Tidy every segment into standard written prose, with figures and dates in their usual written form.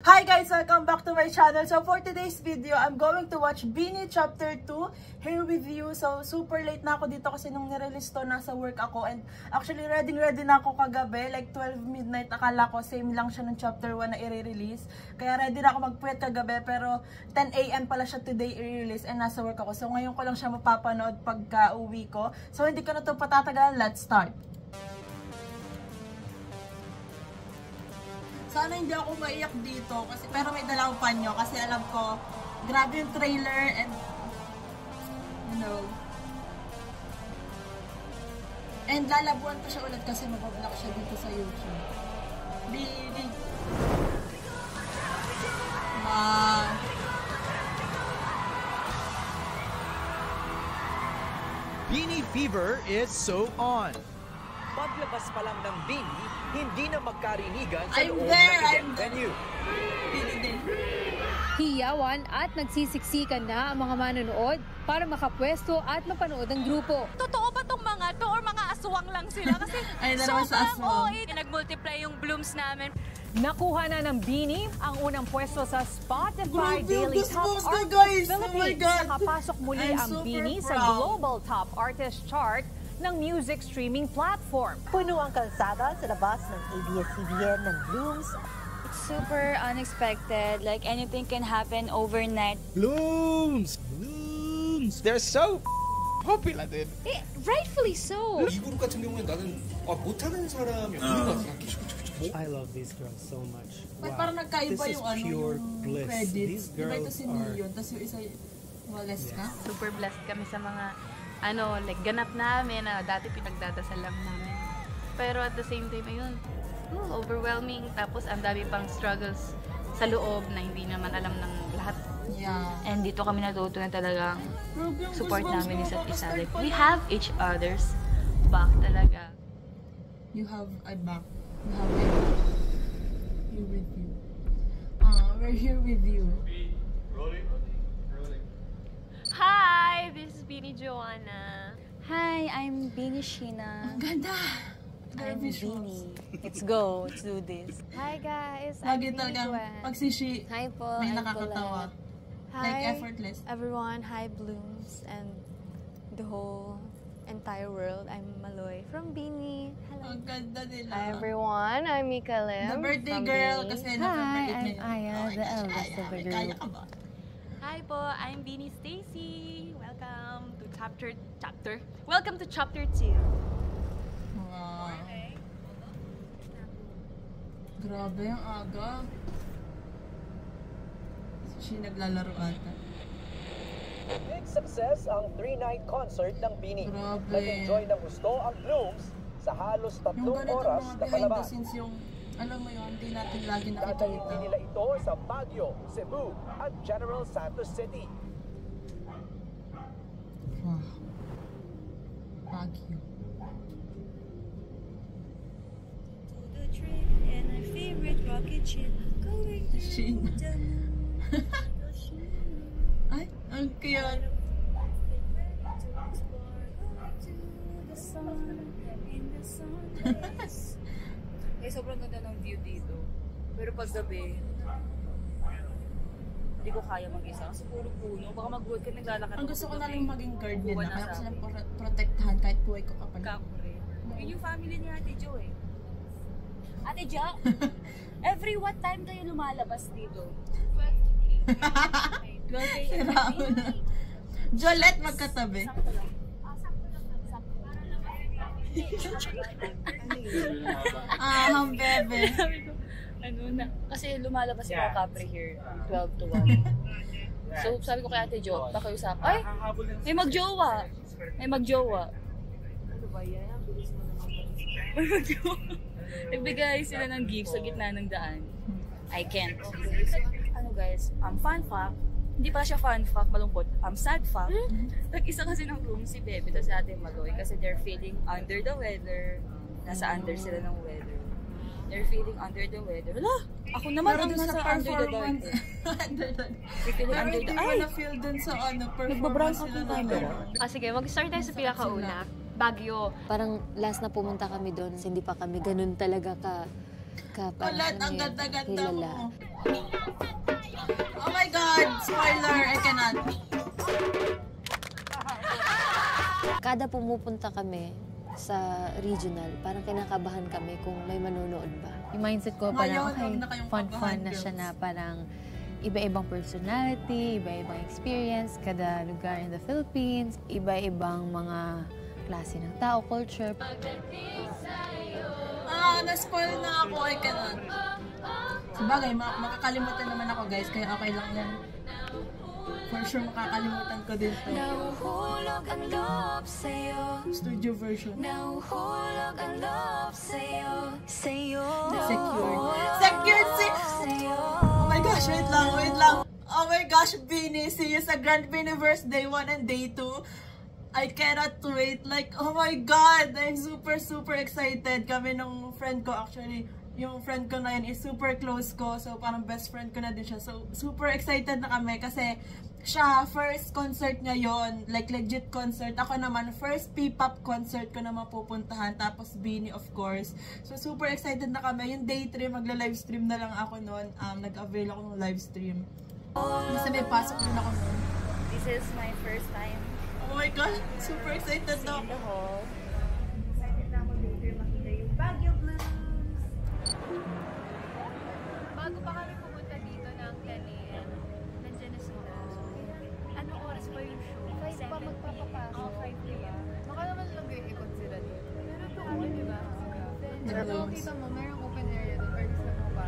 Hi guys! Welcome back to my channel. So for today's video, I'm going to watch BINI Chapter 2 here with you. So super late na ako dito kasi nung nirelease to, nasa work ako. And actually ready na ako kagabi. Like 12 midnight, akala ko same lang siya ng Chapter 1 na i-release. Kaya ready na ako magpuwet kagabi. Pero 10 AM pala siya today i-release and nasa work ako. So ngayon ko lang siya mapapanood pagka uwi ko. So hindi ko na to patatagal. Let's start! Sana hindi ako maiyak dito kasi pero may dala akong panyo kasi alam ko grabe yung trailer and you know. And lalabuan ko siya ulit kasi mabablock siya dito sa YouTube. BINI. BINI fever is so on. Paglabas pa lang ng BINI, hindi na magkarinigan sa I'm loob there, ng event venue. Hiyawan at nagsisiksikan na ang mga manonood para makapwesto at mapanood ang grupo. Totoo ba tong mga to or mga aswang lang sila? Kasi ay, sobrang OA. Nag-multiply yung blooms namin. Nakuha na ng BINI ang unang pwesto sa Spotify Daily Top Artist guys. Philippines. Nakapasok muli ang BINI sa Global Top Artist Chart ng music streaming platform. Puno ang kalsada sa labas ng ABS-CBN ng Blooms. It's super unexpected. Like anything can happen overnight. Blooms! They're so popular, dude. Rightfully so. 이 그룹 같은 경우에 나는 못하는 사람이 없는 것 같아. I love these girls so much. Wow. Parang nagkaiba yung pure bliss. credits. These Diba ito girls si Neon, tapos yung isa wales ka? Super blessed kami sa mga like ganap namin na dati pinagdadasal lang namin. Pero at the same time, ayun, overwhelming. Tapos ang dami pang struggles sa loob na hindi naman alam ng lahat. Yeah. And dito kami natuto na talagang support namin isa't isa. Like, we have each other's back talaga. You have a back. You have a back. Here with you. We're here with you. Hi, this is BINI Joanna. Hi, I'm BINI Sheena. Ang ganda! I'm BINI. Let's go. Let's do this. Hi guys, I'm Lagi BINI talagang Joanna. pag si Shi, Hi po, may I'm nakakatawa. Hi, Like effortless. everyone. Hi Blooms and the whole entire world. I'm Maloy from BINI. Hello. Ang ganda nila. Hi everyone, I'm Mika Lim The birthday from girl BINI. kasi November 8 I'm Aya, the eldest of the Kaya group. ka ba? Hi po, I'm BINI Stacy. Welcome to Welcome to Chapter 2. Wow. Grabe, ang aga. Si Shi naglalaro ata. Big success ang 3-night concert ng BINI. Grabe. Nag-enjoy ng gusto ang Blooms sa halos 3 Yung ganito oras mga na behind the palabas. scenes yung, alam mo yun, hindi natin lagi Tatayuin nakikita. nila ito sa Baguio, Cebu at General Santos City. Wow. Baguio. Sheena. Ay, ang cute. Sobrang ganda ng view dito. Pero pag gabi, hindi ko kaya mag-isa. Kasi puro puno. Baka mag-work ka naglalakad. Ang gusto ko na lang maging guard nila. Buwan na Kaya ko sa silang protektahan kahit buhay ko kapag. Yun yung family ni Ate Jo eh. Ate Jo, every what time kayo lumalabas dito? 12 to 8. Jolette magkatabi. Sakto lang. Ang bebe. Kasi lumalabas yung mga Capri here 12 to 1. So sabi ko kay Ate Jo, pakiusap, ay, may magjowa. May magjowa. Ano ba yan? Ang bilis mo naman. May magjowa. Nagbigay sila ng gift sa gitna ng daan. I can't. Ano guys, fun fact, hindi pala siya fun fact, malungkot. Sad fact, nag-isa kasi ng room si Bebe at si Ate Maloy kasi they're feeling under the weather. Nasa under sila ng weather. They're feeling under the weather. Hala, ako naman ang nasa under the dark. They're feeling Pero under hindi the... ko Ay! na-feel dun sa performance Nagbabrowse sila ako camera. Sige, mag-start tayo sa pinakauna. Baguio. Parang last na pumunta kami doon, hindi pa kami ganun talaga ka Ulat, ang ganda-ganda mo. kada pumupunta kami sa regional, parang kinakabahan kami kung may manonood ba. Yung mindset ko parang, okay, fun na siya na parang iba-ibang personality, iba-ibang experience, kada lugar in the Philippines, iba-ibang mga klase ng tao, culture. Na-spoil na ako, I cannot. Sabagay, makakalimutan naman ako guys, kaya okay lang yan. For sure, makakalimutan ko din to. Nahuhulog ang loob sa'yo. Studio version. Nahuhulog ang loob sa'yo. Secured! Oh my gosh, wait lang. Oh my gosh, Beanie, see you sa Grand Beanieverse Day 1 and Day 2. I cannot wait. Like, oh my God! I'm super excited. Kami nung friend ko, actually, yung friend ko na yun is super close ko. So, parang best friend ko na din siya. So, super excited na kami kasi siya, first concert niya yon, like legit concert. Ako naman, first P-pop concert ko na mapupuntahan. Tapos Beanie, of course. So, super excited na kami. Yung day 3, magla-livestream na lang ako noon. Nag-avail ako ng livestream. Kasi may pasok din ako noon. This is my first time. Oh my gosh, super excited na ako. Excited na ako later makita yung Baguio Blues. Bago pa kami pumunta dito ng 10 a.m., nandiyan na sila. Anong oras pa yung show? 5 pa magpapapasok. 5 p.m. Baka naman lang i-ikot sila dito. Pero doon, di ba? Pero kita mo, mayroong open area doon. Or gusto mo pa.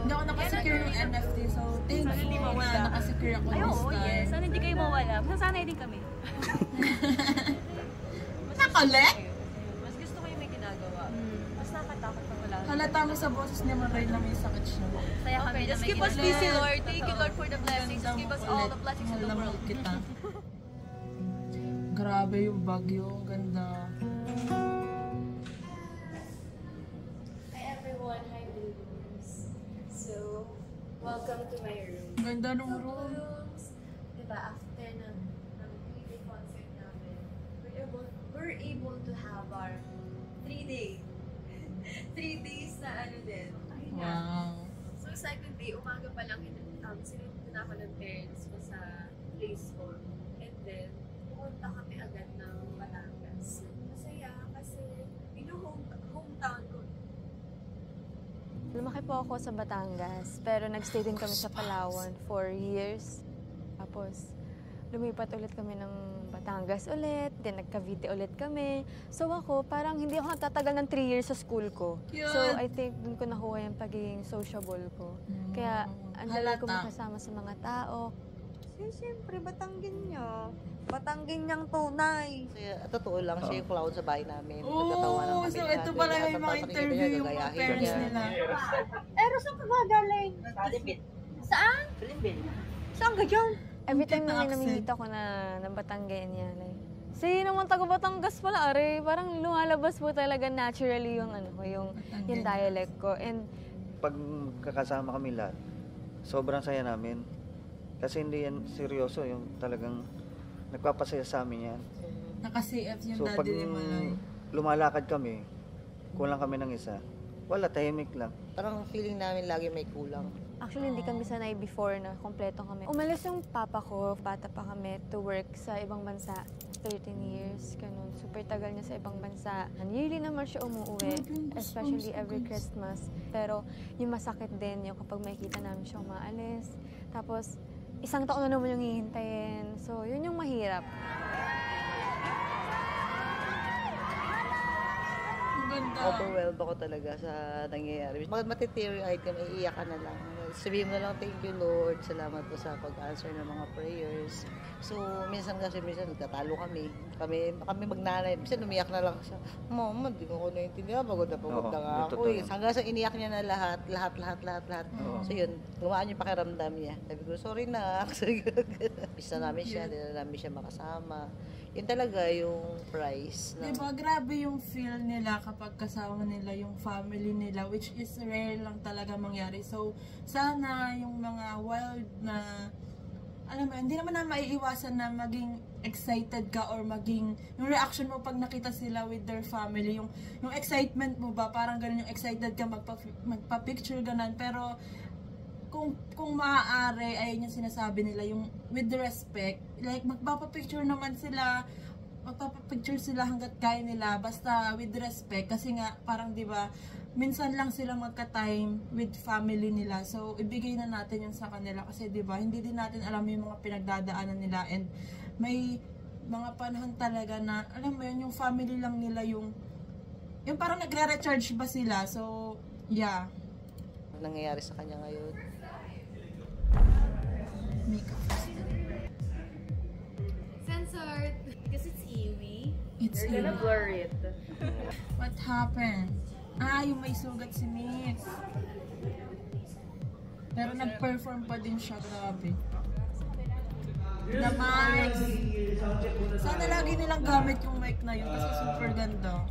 Hindi ako nakasecure yung NFT, so thankful na nakasecure ako this time. Sana hindi kayo mawala. Masasanay din kami. Nakalek? Mas gusto ko yung may ginagawa. Mas nakatakot pag wala. Halata mo sa boses niya, Maray, na may sakit siya. Saya kami na may Keep us busy, Lord. Thank you, Lord, for the blessings. Just give us all the blessings in the world. Kita. Grabe yung Baguio. Ang ganda. Hi everyone. Hi Blues. So, welcome to my room. Ganda ng room. Diba, after ng 3-day concert namin, we're able to have our 3 days na ano din. Wow. So, second day, umaga pa lang, sinunod na ako ng parents ko sa place ko. And then, pumunta kami agad ng Batangas. Masaya kasi, hometown ko. Lumaki po ako sa Batangas, pero nagstay din kami sa Palawan for years. Tapos, lumipat ulit kami ng Batangas ulit, then nagka-Cavite ulit kami. So ako, parang hindi ako nagtatagal ng 3 years sa school ko. So I think dun ko nakuha yung pagiging sociable ko. Kaya, ang dali ko makasama sa mga tao. Siyempre, Batanggin niya. Batanggin niyang tunay. Totoo lang, siya yung clown sa bahay namin. Oo, so ito pala yung mga interview yung mga parents nila. Pero saan ka magaling? Saan? Saan ka dyan? Every time na may namimita ko na Batanggen yan, sige naman taga Batangas pala, are. Parang lumalabas po talaga naturally yung yung dialect ko. And pag kakasama kami lahat, sobrang saya namin. Kasi hindi yan seryoso, yung talagang nagpapasaya sa amin yan. Naka-CF yung so, daddy ni Malay. Lumalakad kami, kulang kami ng isa. Wala, tahimik lang. Parang feeling namin lagi may kulang. Actually, hindi kami sanay before na kompleto kami. Umalis yung papa ko, bata pa kami, to work sa ibang bansa. 13 years, ganun. Super tagal niya sa ibang bansa. Yearly naman siya umuwi, especially every Christmas. Pero yung masakit din yung kapag makikita namin siya umaalis. Tapos, isang taon na naman yung hihintayin. So, yun yung mahirap. Overwhelmed ako talaga sa nangyayari. Matiteary-eyed ka, iiyak ka na lang. Sabihin mo na lang, thank you Lord. Salamat po sa pag-answer ng mga prayers. So, minsan nagtatalo kami. Kami magnanay. Minsan umiyak na lang siya. Mama, di ko naiintindihan. Pagod na nga ako. Hanggang sa iniyak niya na lahat. So yun, gumaan yung pakiramdam niya. Sabi ko, sorry na. Pisa namin siya, hindi na namin siya makasama. Yun talaga yung price. Diba, grabe yung feel nila kapag kasama nila yung family nila, which is rare lang talaga mangyari. So, sana yung mga wild na, alam mo, hindi naman na maiiwasan na maging excited ka or maging, yung reaction mo pag nakita sila with their family, yung excitement mo ba, parang ganun yung excited ka, magpa-picture ganan, pero kung maaari, ayun yung sinasabi nila, yung with the respect, like magpapapicture naman sila, magpapapicture sila hanggat kaya nila, basta with respect, kasi nga parang 'di ba, minsan lang sila magka-time with family nila, so ibigay na natin yun sa kanila kasi 'di ba, hindi din natin alam yung mga pinagdadaanan nila, and may mga panahon talaga na alam mo yun, yung family lang nila yung parang nagre-recharge ba sila, so yeah. Nangyayari sa kanya ngayon. Makeup. Censored. Because it's Iwi. It's You're gonna blur it. What happened? Yung may sugat si Mix. Pero nag-perform pa din siya, grabe. The mic. Sana lagi nilang gamit yung mic na yun kasi super ganda.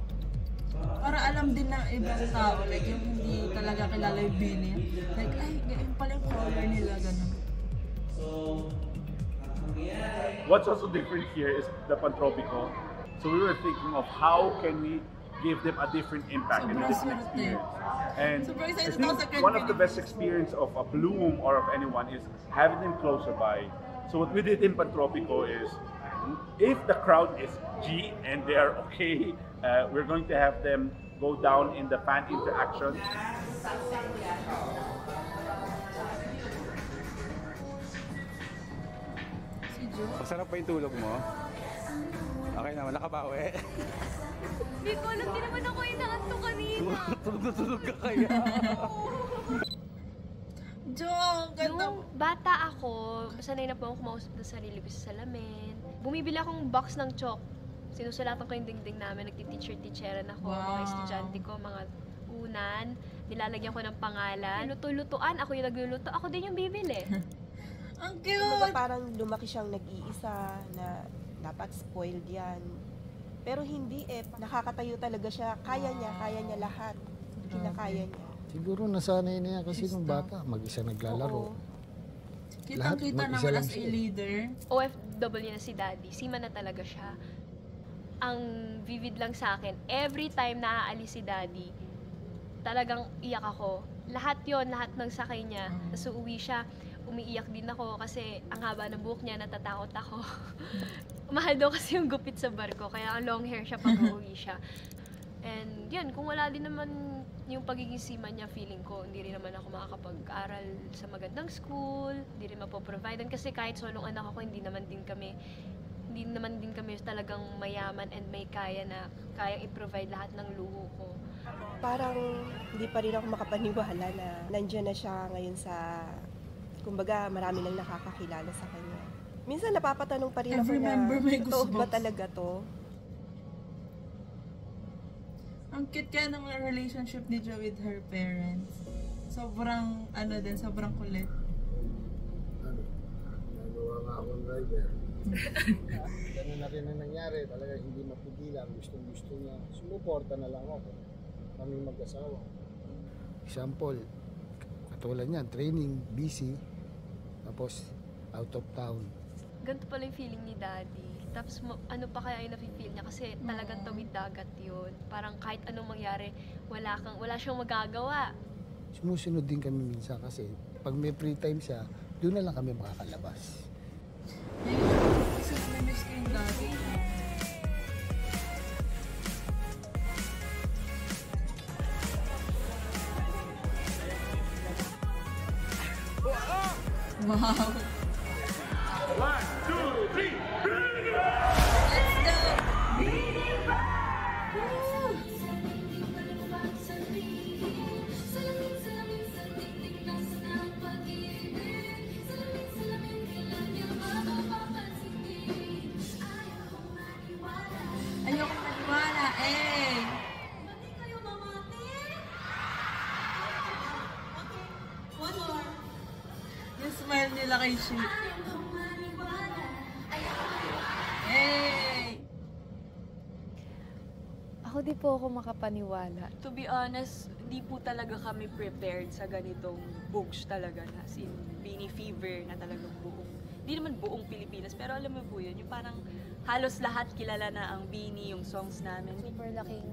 Para alam din ng ibang tao, like yung hindi talaga kilala yung Bini. Like, ay, ganyan pala yung color nila, gano'n. What's also different here is the Pantropico. So we were thinking of how can we give them a different impact and a different experience. And I think one of the best experience of a Bloom or of anyone is having them closer by. So what we did in Pantropico is, if the crowd is G and they are okay, we're going to have them go down in the fan interaction. Masarap pa yung tulog mo? Okay naman, nakabawi. Hindi ko alam, di naman ako inaantok kanina. Tulog ka kaya. Nung bata ako, sanay na po akong kumausap ng sarili ko sa salamin. Bumibili akong box ng chalk. Sinusulatan ko yung dingding namin, nagti-teacher-teacheran ako, mga estudyante ko, mga unan. Nilalagyan ko ng pangalan. Luto-lutuan, ako yung nagluluto, ako din yung bibili. Ang cute! Kumbaga parang lumaki siyang nag-iisa na dapat spoiled yan. Pero hindi nakakatayo talaga siya. Kaya niya lahat. Kinakaya niya. Siguro nasanay na yan kasi nung bata, mag-isa naglalaro. Kitang-kita naman as a leader. OFW na si Daddy, sima na talaga siya. Ang vivid lang sa akin, every time naaalis si Daddy, talagang iyak ako. Lahat yon, lahat ng sakay niya. Tapos uuwi siya, umiiyak din ako kasi ang haba ng buhok niya, natatakot ako. Mahal daw kasi yung gupit sa barko, kaya ang long hair siya pag uuwi siya. And yun, kung wala din naman yung pagiging seaman niya, feeling ko, hindi rin naman ako makakapag-aral sa magandang school, hindi rin mapoprovide. Kasi kahit solong anak ako, hindi naman din kami talagang mayaman and may kaya na kayang i-provide lahat ng luho ko. Parang hindi pa rin ako makapaniwala na nandiyan na siya ngayon sa, kumbaga marami nang nakakakilala sa kanya. Minsan napapatanong pa rin ako na, totoo ba talaga to? Ang cute kaya ng relationship ni Jo with her parents. Sobrang, sobrang kulit. Nagawa nga akong driver. Ganun na rin ang nangyari. Talaga hindi mapigilan. Gustong-gusto niya. Sumuporta na lang ako. Kaming mag-asawa. Example, katulad niyan, training, busy, tapos out of town. Ganito pala yung feeling ni Daddy. Tapos ano pa kaya yung nafe-feel niya kasi talagang tawid dagat yun. Parang kahit anong mangyari, wala siyang magagawa. Sumusunod din kami minsan kasi pag may free time siya, doon na lang kami makakalabas. Kasi namiss ko yung Daddy. Wow! 1, 2, 3, let's go! Ayoko maniwala, yung smile nila kay Shi. Ako di po ako makapaniwala. To be honest, di po talaga kami prepared sa ganitong bugs talaga na sin Beanie Fever na talagang buong. Hindi naman buong Pilipinas, pero alam mo po yun, yung parang halos lahat kilala na ang Beanie, yung songs namin. Super laking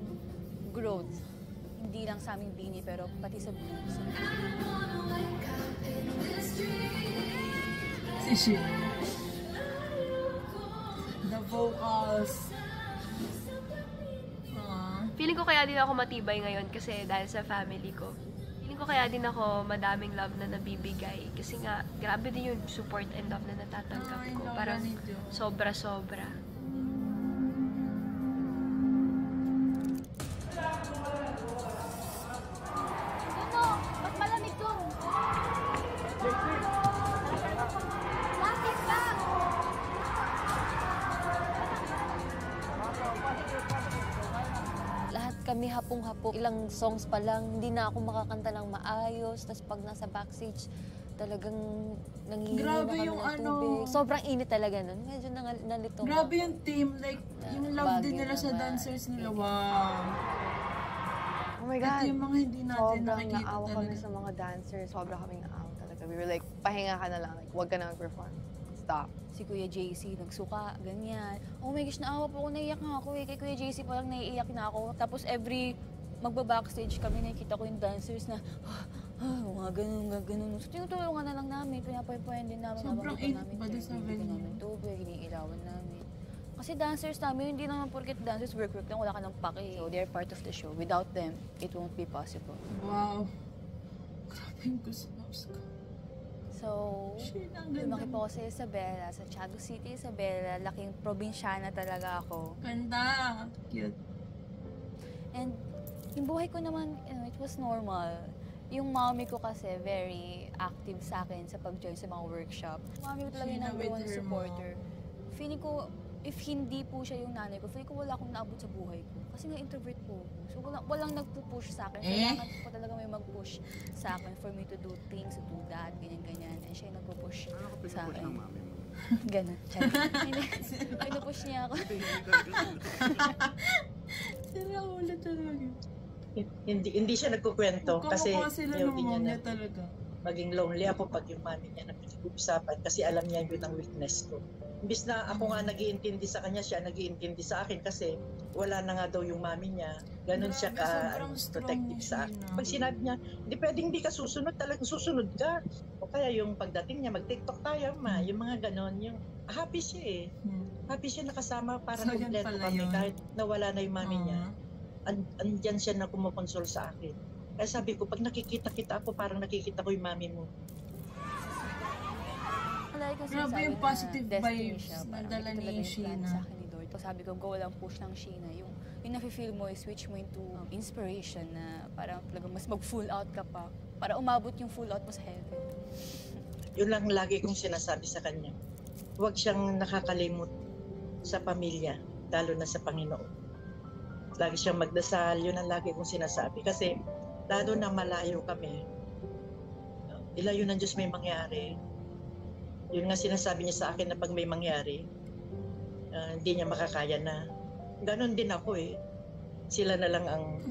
growth. Hindi lang sa aming Beanie, pero pati sa Blues. Si Shi. The vocals. kaya din ako matibay ngayon kasi dahil sa family ko. Feeling ko kaya din ako madaming love na nabibigay. Kasi nga, grabe din yung support and love na natatanggap ko. Parang sobra-sobra. Kami hapong-hapong, ilang songs pa lang, hindi na ako makakanta ng maayos. Tapos pag nasa backstage, talagang nangihingi na kami ng tubig. Sobrang init talaga nun. Medyo nalito. Grabe yung team, like, yung love din nila sa dancers nila. Wow! Oh my God! Ito yung mga hindi natin nakikita talaga. Sobrang naawa kami sa mga dancers. Sobrang kaming naawa talaga. We were like, pahinga ka na lang. Like, huwag ka na mag-perform. Stop. Si Kuya JC, nagsuka, ganyan. Oh my gosh, naawa po ako, naiiyak nga ako eh. Kay Kuya JC pa lang naiiyak na ako. Tapos every magbabackstage kami, nakikita ko yung dancers na, mga ganun. So tinutulungan na lang namin, pinapaypayan din namin. Sobrang init ba doon sa venue? Namin tubig, iniilawan namin. Kasi dancers namin, hindi naman porket dancers work lang, wala ka ng pake. So they're part of the show. Without them, it won't be possible. Wow. Grabe yung goosebumps ko. So, lumaki po ako sa Isabela, sa Tiago City, Isabela. Laking probinsyana talaga ako. Ganda! Cute. And yung buhay ko naman, it was normal. Yung mommy ko kasi very active sa akin sa pag-join sa mga workshop. Mommy ko talaga yung number one supporter. Feeling ko, if hindi po siya yung nanay ko, feeling ko wala akong naabot sa buhay ko. Kasi nga introvert po ako. So walang nagpo-push sa akin. Kailangan po talaga may mag-push sa akin for me to do things, to do that, ganyan-ganyan. And siya yung nagpo-push sa akin. Ano ka mami mo? Ganon. Pinupush niya ako. Sila ulit talaga. Hindi siya nagkukwento kasi ayaw din niya talaga. Maging lonely ako pag yung mami niya na pinag-uusapan kasi alam niya yun ang weakness ko. Imbis na ako nga nag-iintindi sa kanya, siya nag-iintindi sa akin kasi wala na nga daw yung mami niya. Ganon siya ka-protective sa akin. Pag sinabi niya, hindi pwedeng hindi ka susunod, talagang susunod ka. O kaya yung pagdating niya, mag-TikTok tayo, ma. Yung mga ganon, yung happy siya eh. Happy siya nakasama para kompleto kami kahit nawala na yung mami niya. Andyan siya na kumukonsol sa akin. Kaya sabi ko, pag nakikita kita ako, parang nakikita ko yung mami mo. Grabe yung positive vibes na dala ni Sheena. Sabi ko, go lang push ng Sheena. Yung nafe-feel mo, switch mo into inspiration na parang talagang mas mag-full out ka pa para umabot yung full out mo sa heaven. Yun lang lagi kong sinasabi sa kanya. Huwag siyang nakakalimot sa pamilya, lalo na sa Panginoon. Lagi siyang magdasal, yun ang lagi kong sinasabi. Kasi lalo na malayo kami, ilayo ng Diyos may mangyari. Yun nga sinasabi niya sa akin na pag may mangyari, hindi niya makakaya na. Ganon din ako eh. Sila na lang ang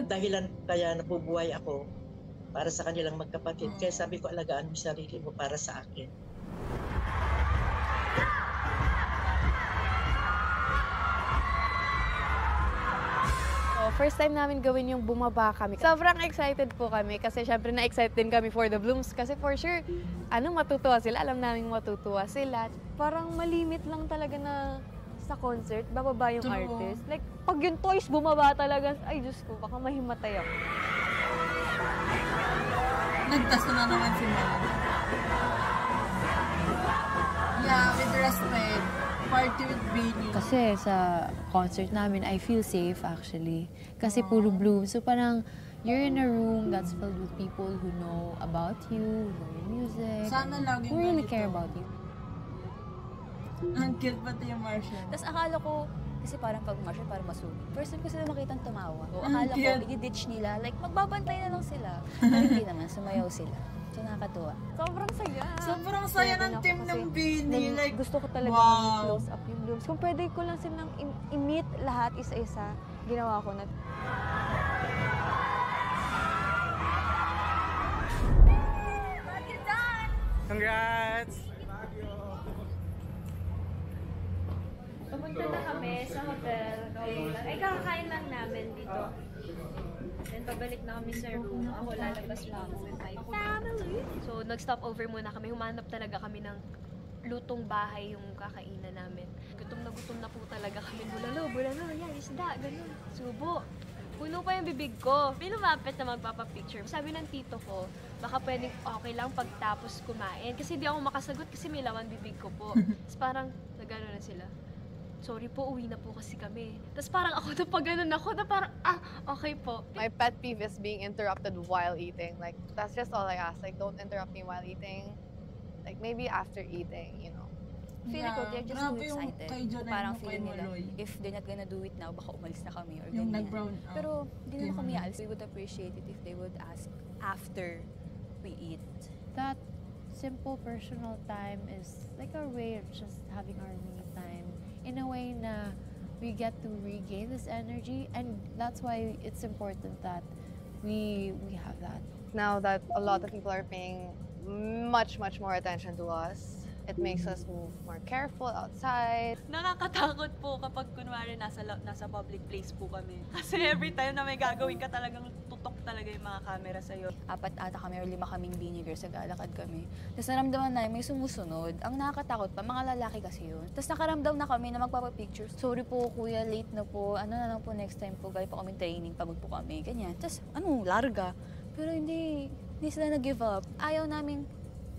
dahilan kaya nabubuhay ako para sa kanilang magkapatid. Kaya sabi ko, alagaan mo sarili mo para sa akin. First time namin gawin yung bumaba kami. Sobrang excited po kami kasi syempre na-excite din kami for the Blooms. Kasi for sure, matutuwa sila. Alam namin matutuwa sila. Parang malimit lang talaga na sa concert, bababa yung artist. Like, pag yung toys bumaba talaga, ay Diyos ko, baka mahimatay ako. Nagtaso na naman si Mama. Yeah, with respect. Party with Beanie. Kasi sa concert namin, I feel safe actually. Kasi puro Bloom. So parang, you're in a room that's filled with people who know about you, who know your music, sana laging who really care about you. Ang cute pati yung Marshall. Tapos akala ko, kasi parang pag Marshall, parang masugid. First time ko sila makitang tumawa. O akala ko, i-ditch nila, like magbabantay na lang sila. Pero hindi naman, sumayaw sila. So nakakatuwa. Sobrang saya. Sobrang saya ng team ng Beanie. Like, gusto ko talaga close up yung Blooms. Kung pwede ko lang silang i-meet lahat isa-isa, ginawa ko na. Congrats! Pumunta na kami sa hotel. Ay, kakakain lang namin dito. Then pabalik na kami sa room. Ako lalabas lang ako with my family. So, nag-stop over muna kami. Humanap talaga kami ng lutong bahay yung kakainan namin. Gutom na po talaga kami. Bulalo, yan, isda, ganun. Subo. Puno pa yung bibig ko. May lumapit na magpapapicture. Sabi ng tito ko, baka pwedeng okay lang pagtapos kumain. Kasi di ako makasagot kasi may laman bibig ko po. Tapos parang nagano na sila. Sorry po, uwi na po kasi kami. Tapos parang ako na pag ganun ako na parang, okay po. My pet peeve is being interrupted while eating. Like, that's just all I ask. Like, don't interrupt me while eating. Like, maybe after eating, you know. Feeling ko, they're just too excited. Parang feeling nila, if they're not gonna do it now, baka umalis na kami or ganyan. Pero hindi naman kami alis. We would appreciate it if they would ask after we eat. That simple personal time is like our way of just having our me time. In a way na we get to regain this energy, and that's why it's important that we have that. Now that a lot of people are paying much more attention to us, it makes us move more careful outside. Nakakatakot po kapag kunwari nasa public place po kami. Kasi every time na may gagawin ka talagang tutok talaga yung mga camera sa'yo. 4 ata kami or 5 kaming bini girls, naglalakad kami. Tapos naramdaman namin may sumusunod. Ang nakakatakot pa, mga lalaki kasi yun. Tapos nakaramdam na kami na magpapapicture. Sorry po kuya, late na po. Ano na lang po next time po, galing po kami training, pagod po kami. Ganyan. Tapos larga. Pero hindi sila nag-give up. Ayaw namin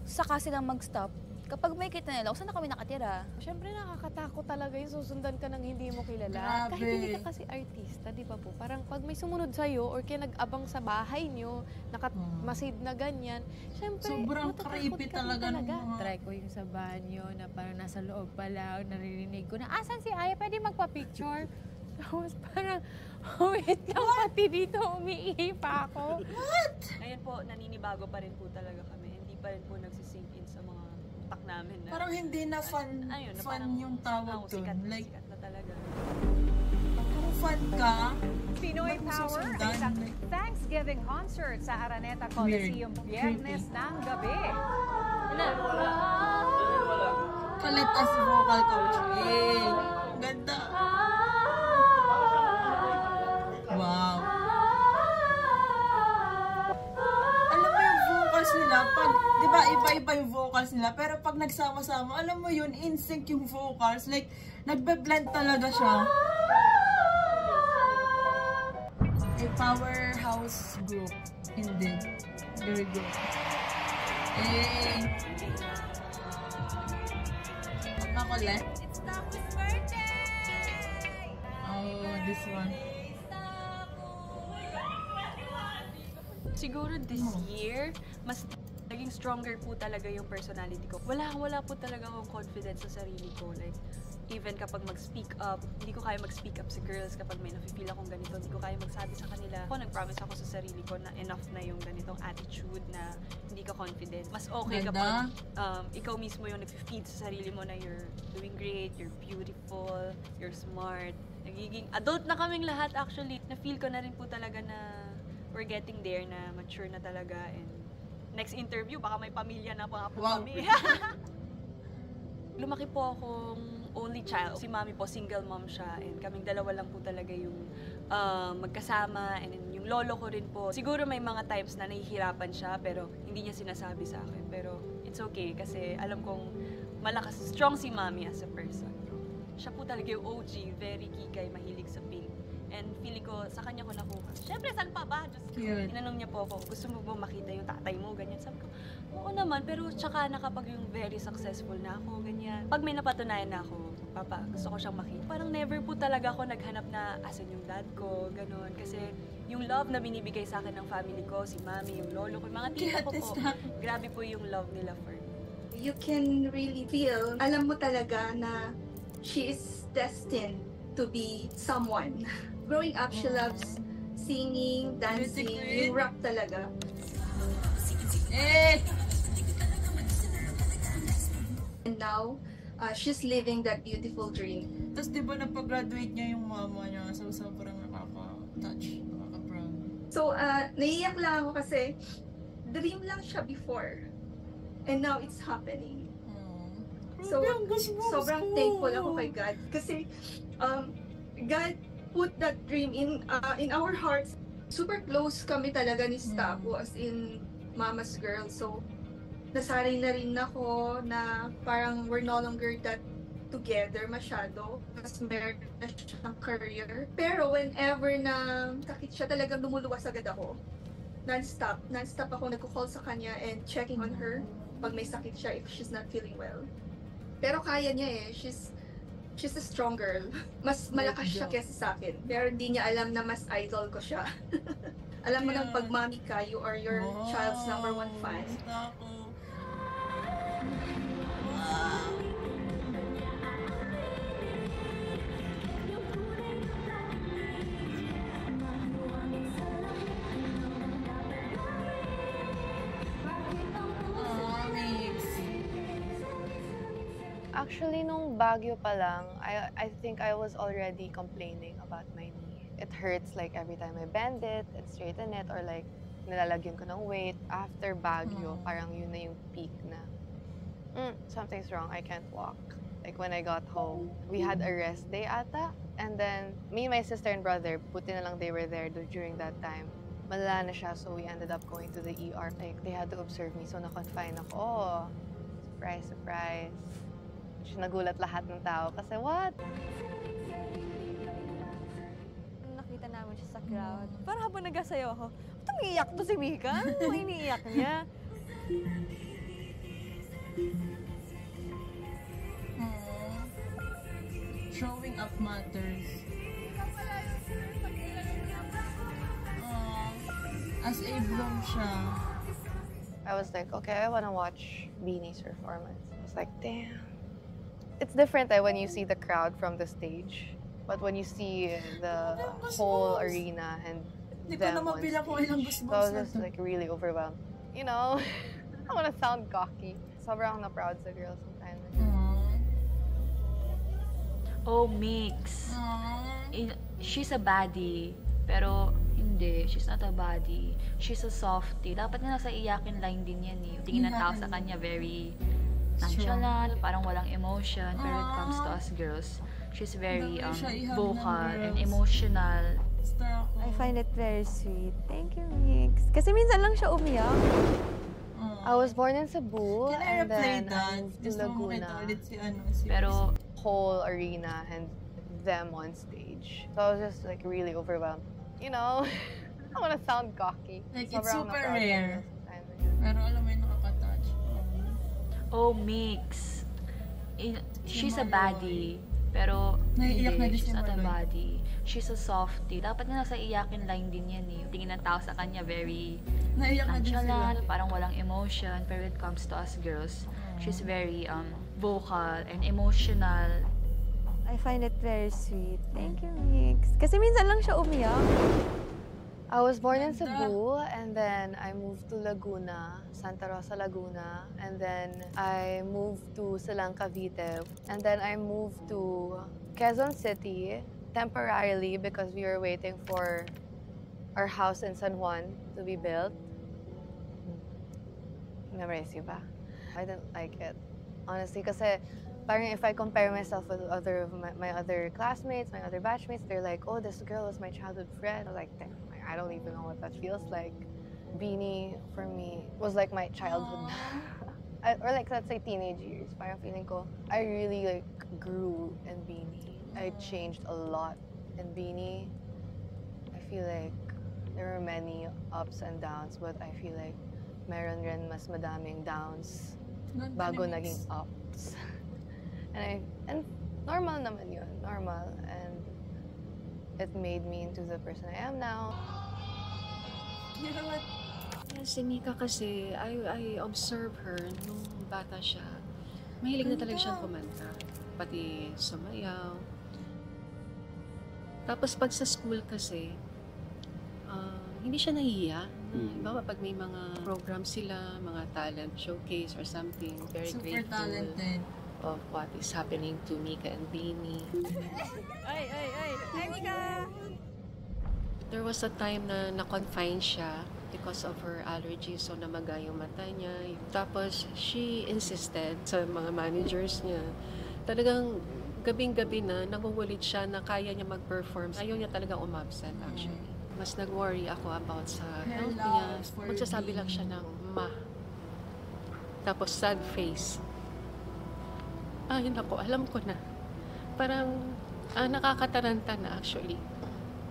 saka silang mag-stop. Kapag may kita nila, saan na kami nakatira? Siyempre nakakatakot talaga yung susundan ka ng hindi mo kilala. Grabe. Kahit hindi ka kasi artista, di ba po? Parang pag may sumunod sa'yo or kaya nag-abang sa bahay nyo, nakamasid na ganyan, siyempre sobrang creepy talaga. Try ko yung sa banyo na parang nasa loob pala, naririnig ko na, asan si Aya? Pwede magpa-picture? Tapos parang, wait lang, pati dito umiihi pa ako. What? Ngayon po, naninibago pa rin po talaga kami. Hindi pa rin po nagsisink in sa mga utak namin. Na, parang hindi na fun yung tawag doon. Like, sikat na talaga. Kung fun ka, Pinoy Power ay isang Thanksgiving concert sa Araneta Coliseum Biyernes ng gabi. Kalit as vocal coach. Yay! Ganda! Wow! Alam mo yung vocals nila, pag, di ba iba-iba yung vocals nila, pero pag nagsama-sama, alam mo yun, in sync yung vocals, like, nagbe-blend talaga siya. A powerhouse group, indeed. Very good. Hey! Makulit. It's Taco's birthday! Oh, this one. Siguro this year, mas naging stronger po talaga yung personality ko. Wala po talaga akong confidence sa sarili ko. Like, even kapag mag-speak up, hindi ko kaya mag-speak up sa girls kapag may nafe-feel akong ganito. Hindi ko kaya magsabi sa kanila. Ako, nag-promise ako sa sarili ko na enough na yung ganitong attitude na hindi ka confident. Mas okay kapag ikaw mismo yung nag-feed sa sarili mo na you're doing great, you're beautiful, you're smart. Nagiging adult na kaming lahat actually. Na-feel ko na rin po talaga na we're getting there, na mature na talaga, and next interview, baka may pamilya na po kami. Lumaki po akong only child. Si mami po, single mom siya, and kaming dalawa lang po talaga yung magkasama, and yung lolo ko rin po. Siguro may mga times na nahihirapan siya, pero hindi niya sinasabi sa akin. Pero it's okay, kasi alam kong malakas, strong si mami as a person. Siya po talaga yung OG, very kikay, mahilig sa pink. And feeling ko, sa kanya ko nakuha. Siyempre, saan pa ba? Just tinanong niya po ako, gusto mo ba makita yung tatay mo? Ganyan. Sabi ko, oo naman, pero tsaka na kapag yung very successful na ako, ganyan. Pag may napatunayan na ako, papa, gusto ko siyang makita. Parang never po talaga ako naghanap na asan yung dad ko, gano'n. Kasi yung love na binibigay sa akin ng family ko, si mami, yung lolo ko, yung mga tita ko po, grabe po yung love nila for me. You can really feel, alam mo talaga na she is destined to be someone. Growing up, she loves singing, dancing, yung rap talaga. And now, she's living that beautiful dream. Tapos di ba napag-graduate niya yung mama niya, so sobrang nakaka-touch, nakaka-proud. So, naiiyak lang ako kasi dream lang siya before. And now it's happening. So, sobrang thankful ako kay God. Kasi, God put that dream in our hearts. Super close kami talaga ni Stapo, as in mama's girl. So, nasanay na rin ako na parang we're no longer that together masyado. Mas meron na siyang career. Pero whenever na sakit siya, talagang lumuluwas agad ako. Non-stop ako nagko-call sa kanya and checking on her pag may sakit siya if she's not feeling well. Pero kaya niya eh. She's a strong girl. Mas malakas siya kesa sa akin. Pero hindi niya alam na mas idol ko siya. Alam mo nang pag mommy ka, you are your child's #1 fan. Actually, nung Baguio pa lang, I think I was already complaining about my knee. It hurts like every time I bend it and straighten it, or like nilalagyan ko ng weight. After Baguio, parang yun na yung peak na, something's wrong, I can't walk. Like when I got home, we had a rest day ata, and then me, my sister and brother, buti na lang they were there during that time. Malala na siya, so we ended up going to the ER. Like, they had to observe me, so na-confine ako. Oh, surprise, surprise. Nagulat lahat ng tao kasi what? Nakita namin siya sa crowd. Parang habang nagasayaw ako, ba't umiiyak to si Mika? Ano iniiyak niya? Showing up matters. As a bloom siya. I was like, okay, I wanna watch Beanie's performance. I was like, damn. It's different when you see the crowd from the stage, but when you see the whole arena and them on stage, so I was just like really overwhelmed. You know, I wanna sound cocky. Sobrang na-proud sa girls sometimes. Oh, Mix. She's a baddie, pero hindi, she's not a baddie. She's a softie. Dapat nga nasa iyakin line din yan eh. Tingin ng tao sa kanya very nonchalant, parang walang emotion. Pero when it comes to us girls, she's very vocal and emotional. I find it very sweet. Thank you, Mix. Kasi minsan lang siya umiyak. I was born in Cebu and then I moved to Laguna. Pero whole arena and them on stage. So I was just like really overwhelmed. You know, I wanna sound cocky. Like it's super rare. Pero alam mo yung nakaka-touch. Oh, Mix. She's a baddie. Pero hindi, she's not a baddie. She's a softie. Dapat nga nasa iyakin line din yan eh. Tingin ng tao sa kanya very nonchalant, parang walang emotion. Pero when it comes to us girls, she's very vocal and emotional. I find it very sweet. Thank you, Mix. Kasi minsan lang siya umiyak. I was born in Cebu and then I moved to Laguna, Santa Rosa, Laguna, and then I moved to Silang, Cavite, and then I moved to Quezon City temporarily because we were waiting for our house in San Juan to be built. Memorize you ba? I didn't like it, honestly, kasi parang if I compare myself with my other classmates, my other batchmates, they're like, oh, this girl was my childhood friend. I was like, damn. I don't even know what that feels like. Beanie, for me, was like my childhood. Or like, let's say teenage years. Parang feeling ko, I really like grew in Beanie. I changed a lot in Beanie. I feel like there were many ups and downs, but I feel like meron rin mas madaming downs bago naging ups. And normal naman yun, normal. And it made me into the person I am now. You know what? Si Mika kasi, I observe her nung bata siya. Mahilig na talaga siyang kumanta. Pati sumayaw. Tapos pag sa school kasi, hindi siya nahiya. Bawa pag may mga program sila, mga talent showcase or something, very super grateful talented of what is happening to Mika and Beanie. Ay! Hi, Mika! There was a time na na-confine siya because of her allergies, so namaga yung mata niya. Tapos, she insisted sa mga managers niya. Talagang gabing-gabi na, nangungulit siya na kaya niya mag-perform. Ayaw niya talaga umabsent, actually. Mas nag-worry ako about sa health niya. Magsasabi lang siya ng ma. Tapos, sad face. Ay, naku, alam ko na. Parang nakakataranta na actually.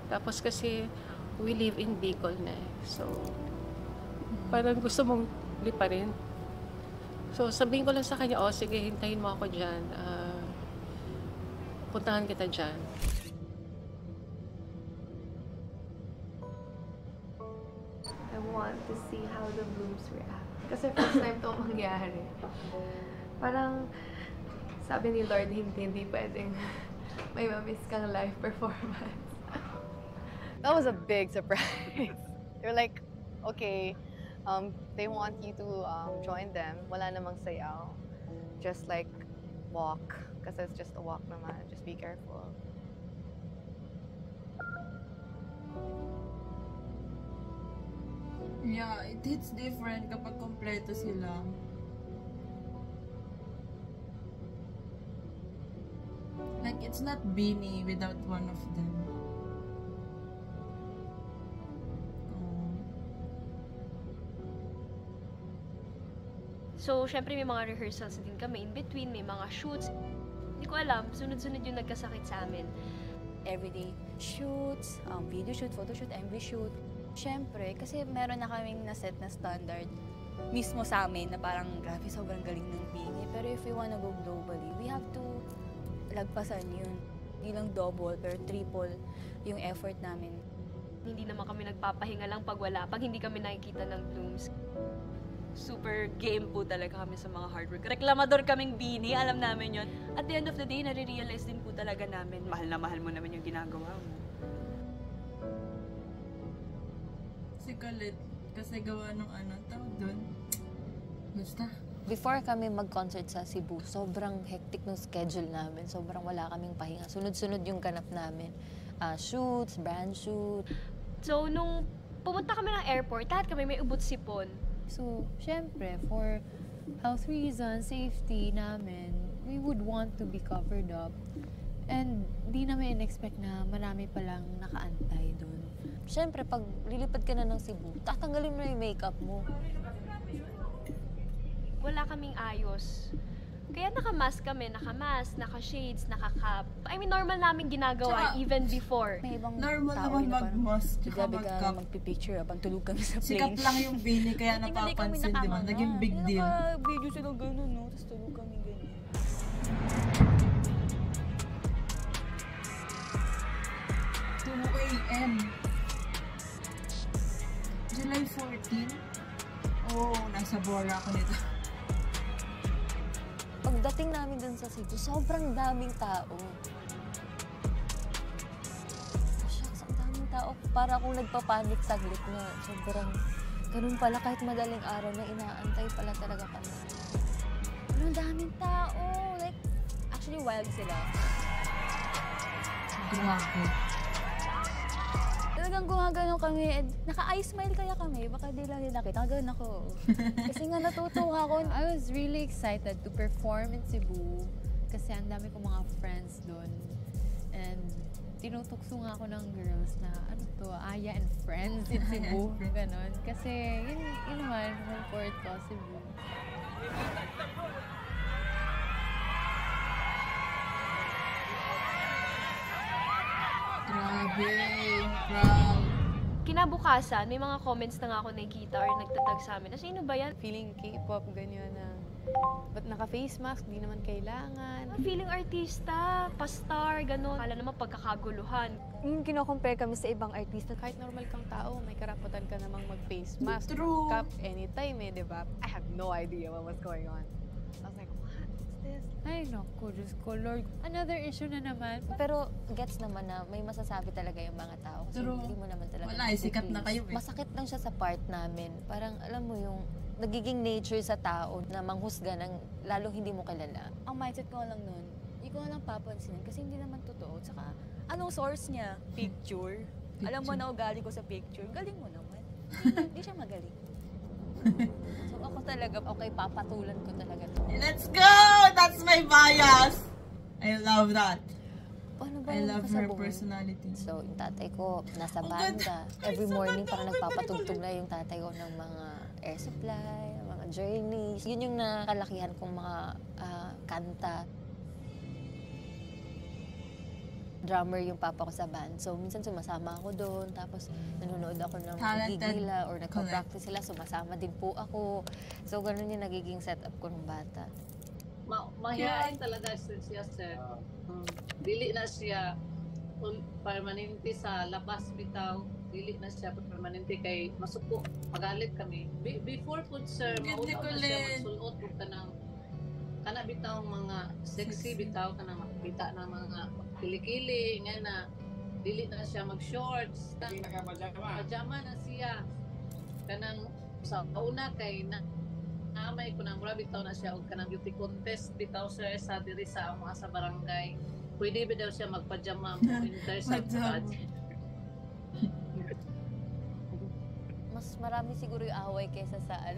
Tapos kasi we live in Bicol na eh. So, parang gusto mong liparin. So, sabihin ko lang sa kanya, oh, sige, hintayin mo ako dyan. Puntahan kita dyan. I want to see how the blooms react. Kasi first time to mangyari. Parang, sabi ni Lord, hindi pwedeng may mamiss kang live performance. That was a big surprise. They're like, okay, they want you to join them. Wala namang sayaw. Just like walk. Kasi it's just a walk naman. Just be careful. Yeah, it hits different kapag kompleto sila. Like, it's not Beanie without one of them. So, syempre may mga rehearsals din kami in between, may mga shoots. Hindi ko alam, sunod-sunod yung nagkasakit sa amin. Everyday shoots, video shoot, photo shoot, MV shoot. Syempre, kasi meron na kaming naset na standard mismo sa amin na parang grabe, sobrang galing ng Beanie. Pero if we wanna go globally, we have to lagpasan yun. Hindi lang double, pero triple yung effort namin. Hindi naman kami nagpapahinga lang pag wala, pag hindi kami nakikita ng blooms. Super game po talaga kami sa mga hard work. Reklamador kaming Beanie, alam namin yun. At the end of the day, nare-realize din po talaga namin, mahal na mahal mo naman yung ginagawa mo. Si Kalit, kasi gawa nung tawag doon. Basta. Before kami mag-concert sa Cebu, sobrang hectic ng schedule namin. Sobrang wala kaming pahinga. Sunod-sunod yung ganap namin. Shoots, brand shoot. So, nung pumunta kami ng airport, lahat kami may ubot sipon. So, syempre, for health reasons, safety namin, we would want to be covered up. And di namin in-expect na marami palang nakaantay doon. Syempre, pag lilipad ka na ng Cebu, tatanggalin mo na yung makeup mo. Wala kaming ayos. Kaya naka-mask kami, naka-shades, naka-cap. I mean, normal namin ginagawa even before. May ibang normal tao naman mag-mask, mag-cap. Magpipicture habang tulog kami sa plane. Sikat lang yung Beanie, kaya napapansin, di ba? Naging big deal. Naka-video sila gano'n, no? Tapos tulog kami ganyan. AM. July 14? Oh, nasa Bora ako nito. Pagdating namin dun sa Cebu, sobrang daming tao. Shucks, ang daming tao. Para akong nagpapanik saglit na sobrang ganun pala kahit madaling araw na inaantay pala talaga kami. Pero ang daming tao. Like, actually wild sila. Grabe. Talagang gumagano kami. Naka-eye smile kaya kami. Baka di lang nila kita. Gano'n ako. Kasi nga natutuwa ako. I was really excited to perform in Cebu. Kasi ang dami kong mga friends doon. And tinutukso nga ako ng girls na ano to, Aya and Friends in Cebu. Ganon. Kasi yun naman, home court ko, Cebu. Grabe, proud. Kinabukasan, may mga comments na nga ako nakikita or nagtatag sa amin. Sino ba yan? Feeling K-pop, ganyan na. Ba't naka-face mask? Di naman kailangan. Feeling artista, pa-star, gano'n. Kala naman pagkakaguluhan. Yung kino-compare kami sa ibang artista, kahit normal kang tao, may karapatan ka namang mag-face mask. True. Cap anytime eh, di ba? I have no idea what was going on. I was like, what's this? Ay, naku, Diyos ko, Lord. Another issue na naman. Pero gets naman na may masasabi talaga yung mga tao. Kasi hindi mo naman talaga. Wala, sikat na kayo eh. Masakit lang siya sa part namin. Parang, alam mo yung nagiging nature sa tao na manghusga ng lalong hindi mo kilala. Ang mindset ko lang nun, hindi ko lang papansinin kasi hindi naman totoo. Tsaka, anong source niya? Picture. Alam mo na ugali ko sa picture. Galing mo naman. Hindi siya magaling. So ako talaga, okay, papatulan ko talaga to. Let's go! That's my bias! I love that. I love her personality. So, yung tatay ko, nasa banda. Every morning, parang nagpapatugtog na yung tatay ko ng mga air supply, mga journeys. Yun yung nakalakihan kong mga kanta. drummer yung papa ko sa band. So, minsan sumasama ako doon. Tapos, nanonood ako ng gig nila or nagpa-practice sila. Sumasama din po ako. So, ganun yung nagiging setup ko ng bata. Mahihain talaga siya, sir. Dili na siya permanente sa labas bitaw. Dili na siya permanente kay masuko. Magalit kami. Before po, sir, mauna na siya magsulot po ka ng kana bitaw mga sexy bitaw ka na makita na mga kilikili nga na dili na siya mag-shorts. Pajama na siya. Kanang sa una kay na amay ko nang mura bitaw na siya og kanang beauty contest bitaw sir sa diri sa mga sa barangay. Pwede ba daw siya magpajama mo enter sa budget. Mas marami siguro yung away kaysa sa ano.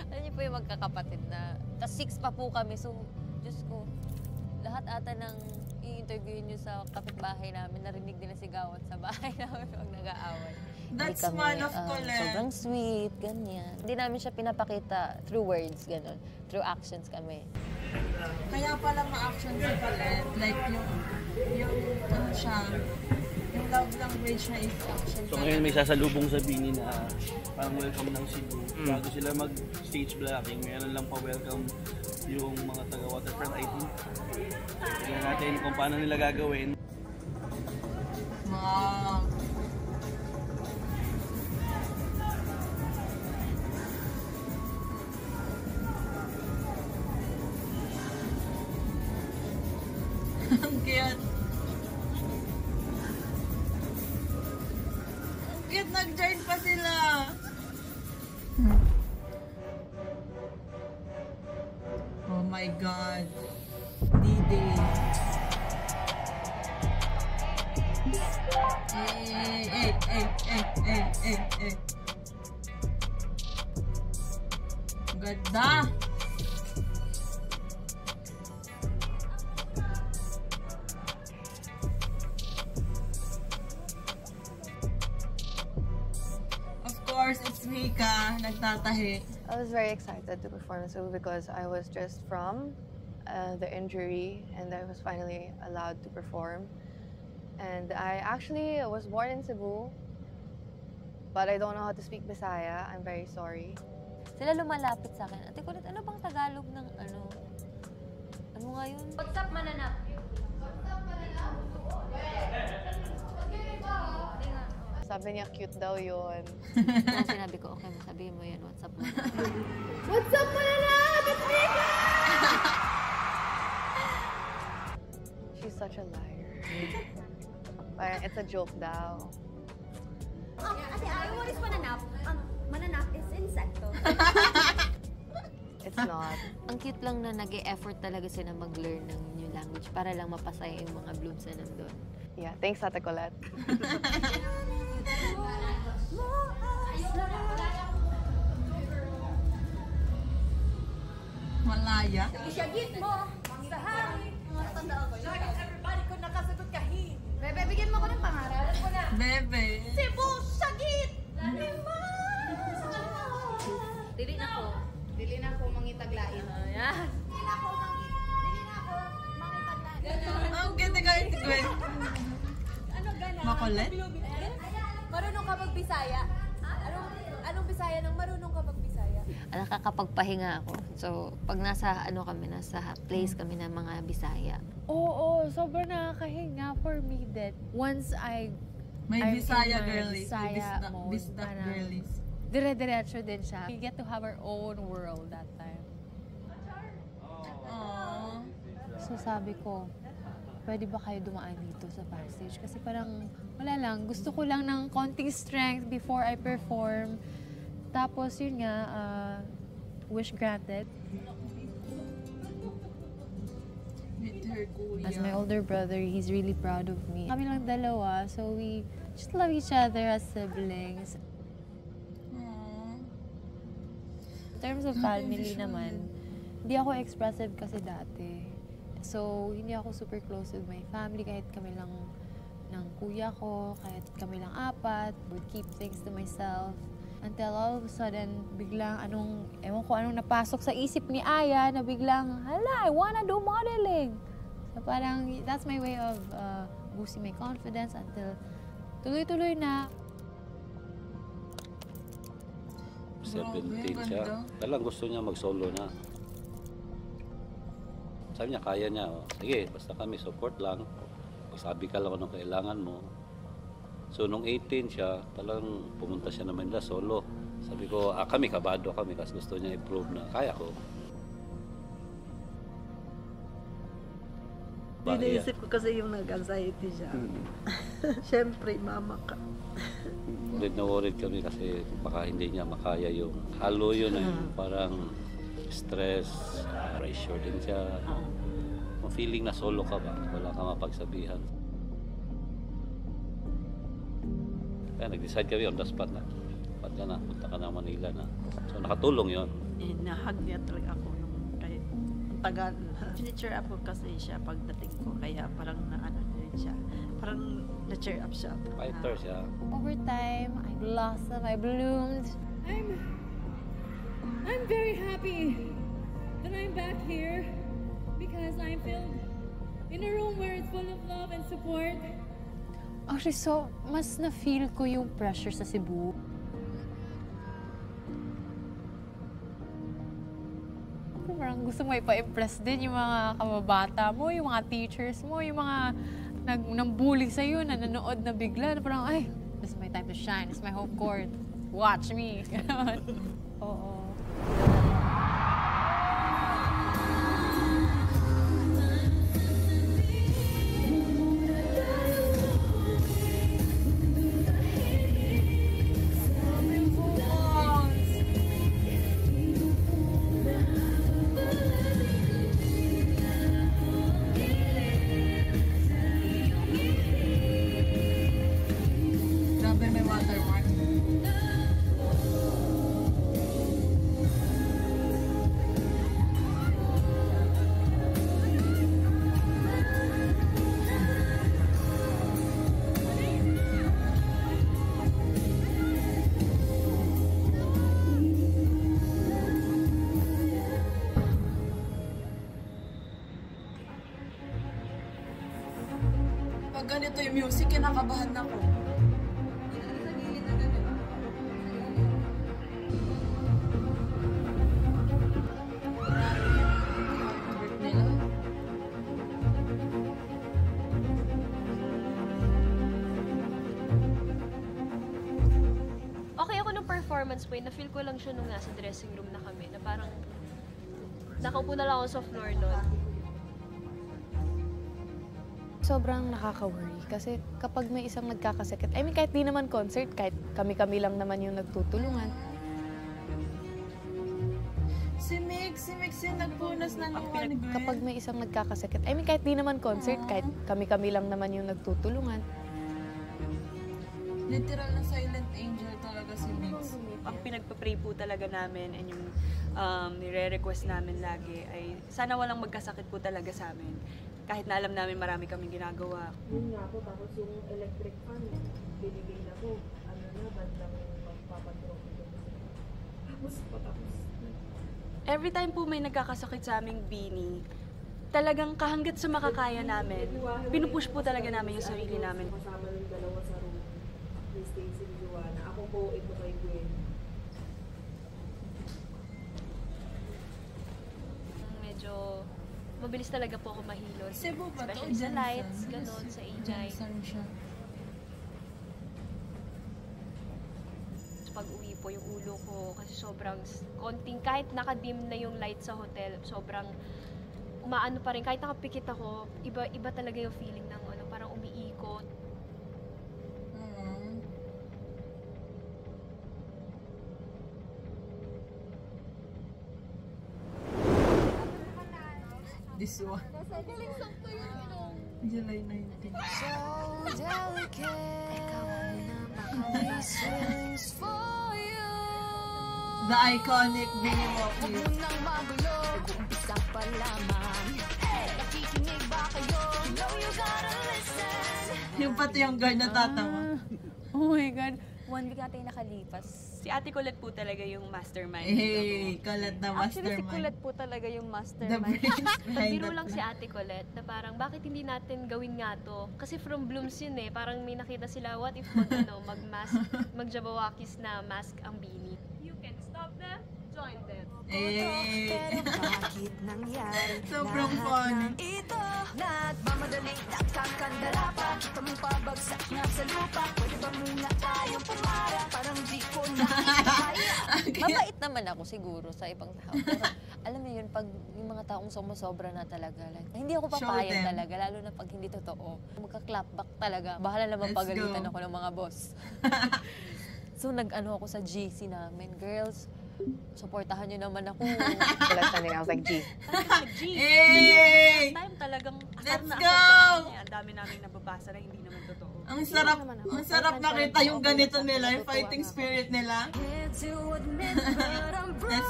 Ano niyo po yung magkakapatid na. Tas 6 pa po kami. So, Diyos ko, lahat ata ng i-interviewin niyo sa kapitbahay namin, narinig nila sigawan sa bahay namin pag nag-aaway. That's one of Colette. Sobrang sweet, ganyan. Hindi namin siya pinapakita through words, gano'n. Through actions kami. Kaya pala ma-action si Colette. Like yung ano siya, yung love language na is action. So ngayon may sasalubong sa Bini na parang welcome ng Cebu. Bago sila mag-stage blocking, mayroon lang pa-welcome yung mga taga-Waterfront ID. Tignan natin kung paano nila gagawin. Wow! Ang cute! Ang cute! Nag-join pa sila! Oh my God! D-Day! Eh. Ganda! Of course, it's Mika, nagtatahi. I was very excited to perform Cebu because I was just from the injury and I was finally allowed to perform. And I actually was born in Cebu, but I don't know how to speak Bisaya. I'm very sorry. Sila lumalapit sa akin. Ate Colette, ano bang Tagalog ng ano? Ano nga yun? What's up, mananap? Sabi niya, cute daw yun. Kung sinabi ko, okay, masabihin mo yan, what's up, mananap? What's up, mananap? It's Mika! She's such a liar. It's a joke daw. Ate, what is mananap? Mananap is insekto. It's not. Ang cute lang na nag-e-effort talaga sila mag-learn ng new language para lang mapasaya yung mga blooms na nandun. Yeah, thanks, Ate Colette. Malaya. Isyagit mo sa hari. Tandaan ko. Everybody ko nakasagot kahit. Bebe, bigyan mo ko ng pangalan ko na. Bebe. Cebu, sagit! Dili na ko mangitaglain. Ayan. Dili na ko mangitaglain. Ang ganda ka ito, Gwen. Ano gana? Makulit? Marunong ka mag-Bisaya? Anong Bisaya nang marunong ka mag-Bisaya? Nakakapagpahinga ako. So, pag nasa place kami ng mga Bisaya. Oo, sobrang nakakahinga for me that once I'm Bisaya girlies. Bisaya mode, Bisdak girlies. Dire-diretso din siya. We get to have our own world that time. Aww. So sabi ko, pwede ba kayo dumaan dito sa backstage? Kasi parang, wala lang, gusto ko lang ng konting strength before I perform. Tapos yun nga, wish granted. As my older brother, he's really proud of me. Kami lang dalawa, so we just love each other as siblings. In terms of family naman, hindi ako expressive kasi dati. So, hindi ako super close with my family kahit kami lang ng kuya ko, kahit kami lang apat. Would keep things to myself. Until all of a sudden, biglang ewan ko anong napasok sa isip ni Aya na biglang, hala, I wanna do modeling. So parang, that's my way of boosting my confidence until tuloy-tuloy na. 17 siya. Talagang gusto niya mag-solo na. Sabi niya, kaya niya. Oh. Sige, basta kami support lang. Sabi ka lang anong kailangan mo. So, nung 18 siya, talagang pumunta siya na Manila solo. Sabi ko, kami, kabado kami kasi gusto niya i-prove na kaya ko. Diniisip ko kasi yung nag-anxiety siya. Siyempre, mama ka. Worried na worried kami kasi baka hindi niya makaya yung halo yun eh. Parang stress, pressure din siya. Feeling na solo ka ba? Wala ka mapagsabihan. Kaya nag-decide kami on the spot na. Ba't ka na? Punta ka na Manila na. So nakatulong yun. Nahag niya talaga ako nung kahit tagal. Cheer up ko kasi siya pagdating ko. Kaya parang naano din siya. Parang na-cheer up siya. Fighter siya. Over time, I blossomed, I bloomed. I'm very happy that I'm back here. Because I'm filled in a room where it's full of love and support. Actually, so, mas na-feel ko yung pressure sa Cebu. Parang gusto mo ipa-impress din yung mga kababata mo, yung mga teachers mo, yung mga nang-bully sa'yo, na nanood na bigla. Parang, ay, this is my time to shine. This is my home court. Watch me. Oo. Pag ganito yung music, kinakabahan ako. Okay ako nung performance po, na-feel ko lang siya nung nasa dressing room na kami, na parang nakaupo na lang ako sa floor noon. Sobrang nakaka-worry kasi kapag may isang nagkakasakit, I mean kahit di naman concert, kahit kami-kami lang naman yung nagtutulungan. Si Mix yung nagpunas na ng one girl. Kapag may isang nagkakasakit, I mean kahit di naman concert, kahit kami-kami lang naman yung nagtutulungan. Literal na silent angel talaga si Mix. Ang pinagpa-pray po talaga namin and yung nire-request namin lagi ay sana walang magkasakit po talaga sa amin. Kahit na alam namin marami kaming ginagawa. Yun nga po, tapos yung electric fan, binigay na po, bandang magpapatrong. Tapos. Every time po may nagkakasakit sa aming bini, talagang kahanggat sa makakaya namin, pinupush po talaga namin yung sarili namin. Kasama ng dalawa sa room, ni Stacy ni Joanna. Ako po, ito kay Gwen. Medyo mabilis talaga po ako mahilo. Cebu ba to? Especially sa lights, gano'n, sa ingay. Pag uwi po yung ulo ko, kasi sobrang konting, kahit nakadim na yung light sa hotel, sobrang umaano pa rin. Kahit nakapikit ako, iba talaga yung feeling ng ano, parang umiikot. This one. July 19. The iconic Bini Moki. Yung pati yung girl na tatawa. Oh my God. 1 week natin nakalipas. Si Ate Colette po talaga yung mastermind. Hey, Colette na Actually, si mastermind. Colette po talaga yung The mastermind. brains behind Biro that lang si Ate Colette na parang bakit hindi natin gawin nga to? Kasi from Blooms yun eh. Parang may nakita sila, what if mag-Jabawakis na mask ang Bini? You can stop them, join them. Bakit nangyari? Sobrang funny. Ito, nagmamadali, nakakandara pa. Kita mong pabagsak nga sa lupa. Pwede ba muna tayong pumara? Parang di ko na kaya. Mabait naman ako siguro sa ibang tao. Pero alam mo yun, pag yung mga taong sumusobra na talaga, like, hindi ako papayag talaga, lalo na pag hindi totoo. Magka-clap back talaga. Bahala naman pagalitan ako ng mga boss. So nag-ano ako sa GC namin, girls, supportahan nyo naman ako. That's something I was like, G. Hey! Time talagang Let's na go! Ang dami namin nababasa na hindi naman totoo. Ang sarap nakita yung ganito nila, yung fighting spirit nila. Let's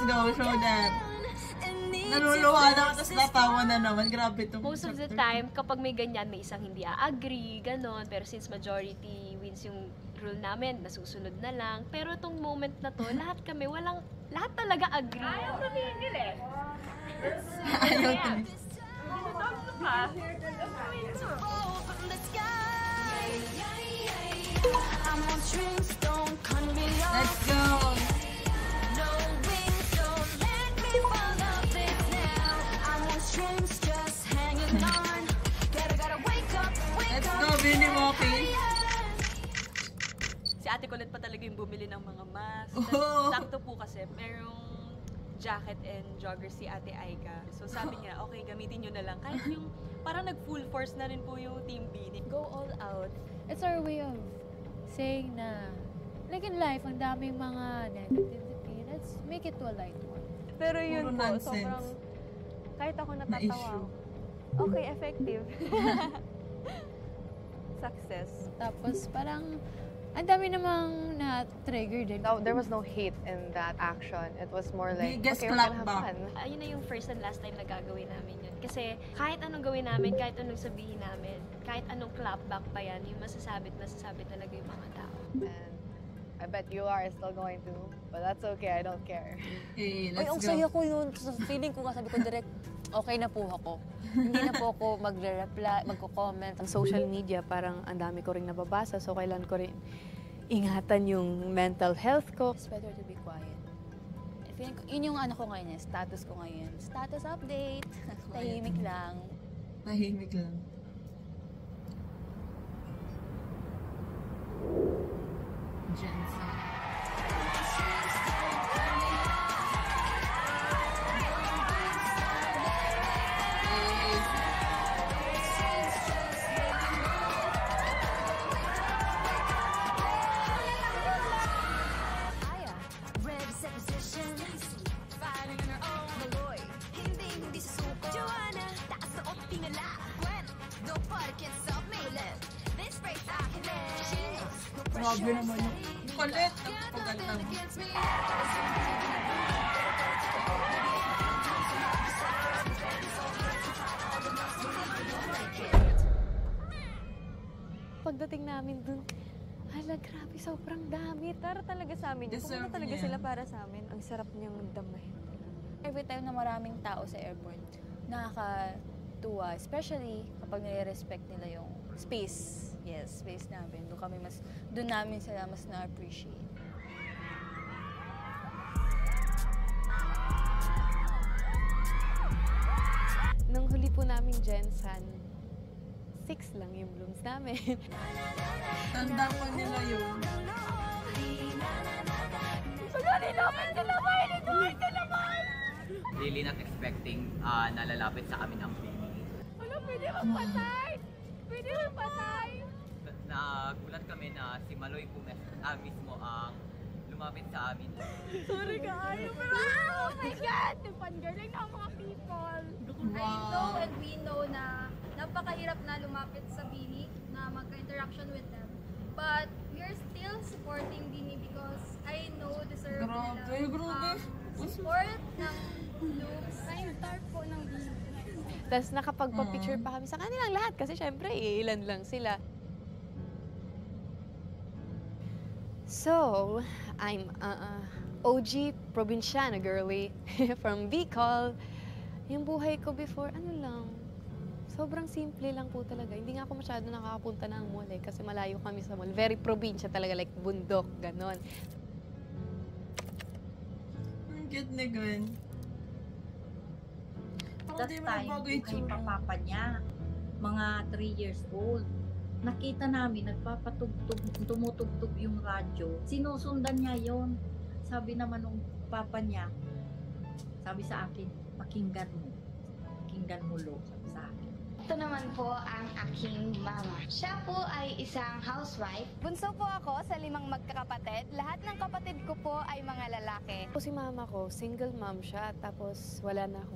go, show that. Naluluha na, tapos natawa na naman. Grabe itong Most of the time, kapag may ganyan, may isang hindi a-agree, ganon. Pero since majority wins yung rule namin, nasusunod na lang. Pero itong moment na to, lahat kami, lahat talaga agree. Ayaw tumigil eh. Ayaw tumigil. Let's go! Let's go, Bini Moki! Si Ate Colette pa talaga yung bumili ng mga mask. Sakto po kasi, merong jacket and jogger si Ate Aika. So sabi niya, okay, gamitin nyo na lang. Kahit yung parang nag-full force na rin po yung Team Bini. Go all out. It's our way of saying na, like in life, ang daming mga negativity. Let's make it to a light one. Pero yun po, sobrang, kahit ako natatawa. Okay, effective. Success. Tapos parang, ang dami namang na-trigger din. No, there was no hate in that action. It was more like, Biggest okay, we're gonna have clap fun. Ayun na yung first and last time na gagawin namin yun. Kasi kahit anong gawin namin, kahit anong sabihin namin, kahit anong clapback pa yan, yung masasabi talaga yung mga tao. And I bet you are still going to, but that's okay, I don't care. Hey, Ay, ang saya ko yun. Sa feeling ko nga, sabi ko direct, okay na po ako. Hindi na po ako magre-reply, magko-comment. Ang social media, parang ang dami ko rin nababasa, so kailan ko rin ingatan yung mental health ko. It's better to be quiet. Feeling ko, yun yung ano ko ngayon, status ko ngayon. Status update. Tahimik lang. Tahimik lang. Jensen. Grabe naman yung kulit. Pagkanta mo. Pagdating namin dun, hala, grabe, sobrang dami. Tara talaga sa amin. Deserve Pumunta talaga niya. sila para sa amin. Ang sarap niyang damahin. Every time na maraming tao sa airport, nakakatuwa. Especially kapag nire-respect nila yung space. Yes, space namin. Doon namin sila mas na-appreciate. Nung huli po namin Jensen, 6 lang yung blooms namin. Tanda ko nila yun. Really not expecting na lalapit sa amin ang Bini. Wala, pwede magpatay! Pwede magpatay! Nagulat kami na si Maloy po mismo ang lumapit sa amin. Sorry kaayo, pero oh my God! Nagpanggaling na ang mga people. I know and we know na napakahirap na lumapit sa Bini, na magka-interaction with them. But we're still supporting Bini because I know deserve nila support ng Blooms. Time start po ng Bini. Tapos nakapagpa-picture pa kami sa kanilang lahat kasi syempre ilan lang sila. So, I'm OG Provinciana girly from Bicol. Yung buhay ko before, ano lang, sobrang simple lang po talaga. Hindi nga ako masyado nakakapunta ng mall kasi malayo kami sa mall. Very probinsya talaga, like bundok, ganon. Ang cute na gan. That time, yung papa niya, mga 3 years old. Nakita namin, nagpapatugtog, tumutugtog yung radyo. Sinusundan niya yon. Sabi naman ng papa niya, sabi sa akin, pakinggan mo lo, sabi sa akin. Ito naman po ang aking mama. Siya po ay isang housewife. Bunso po ako sa 5 magkakapatid. Lahat ng kapatid ko po ay mga lalaki. Si mama ko, single mom siya, tapos wala na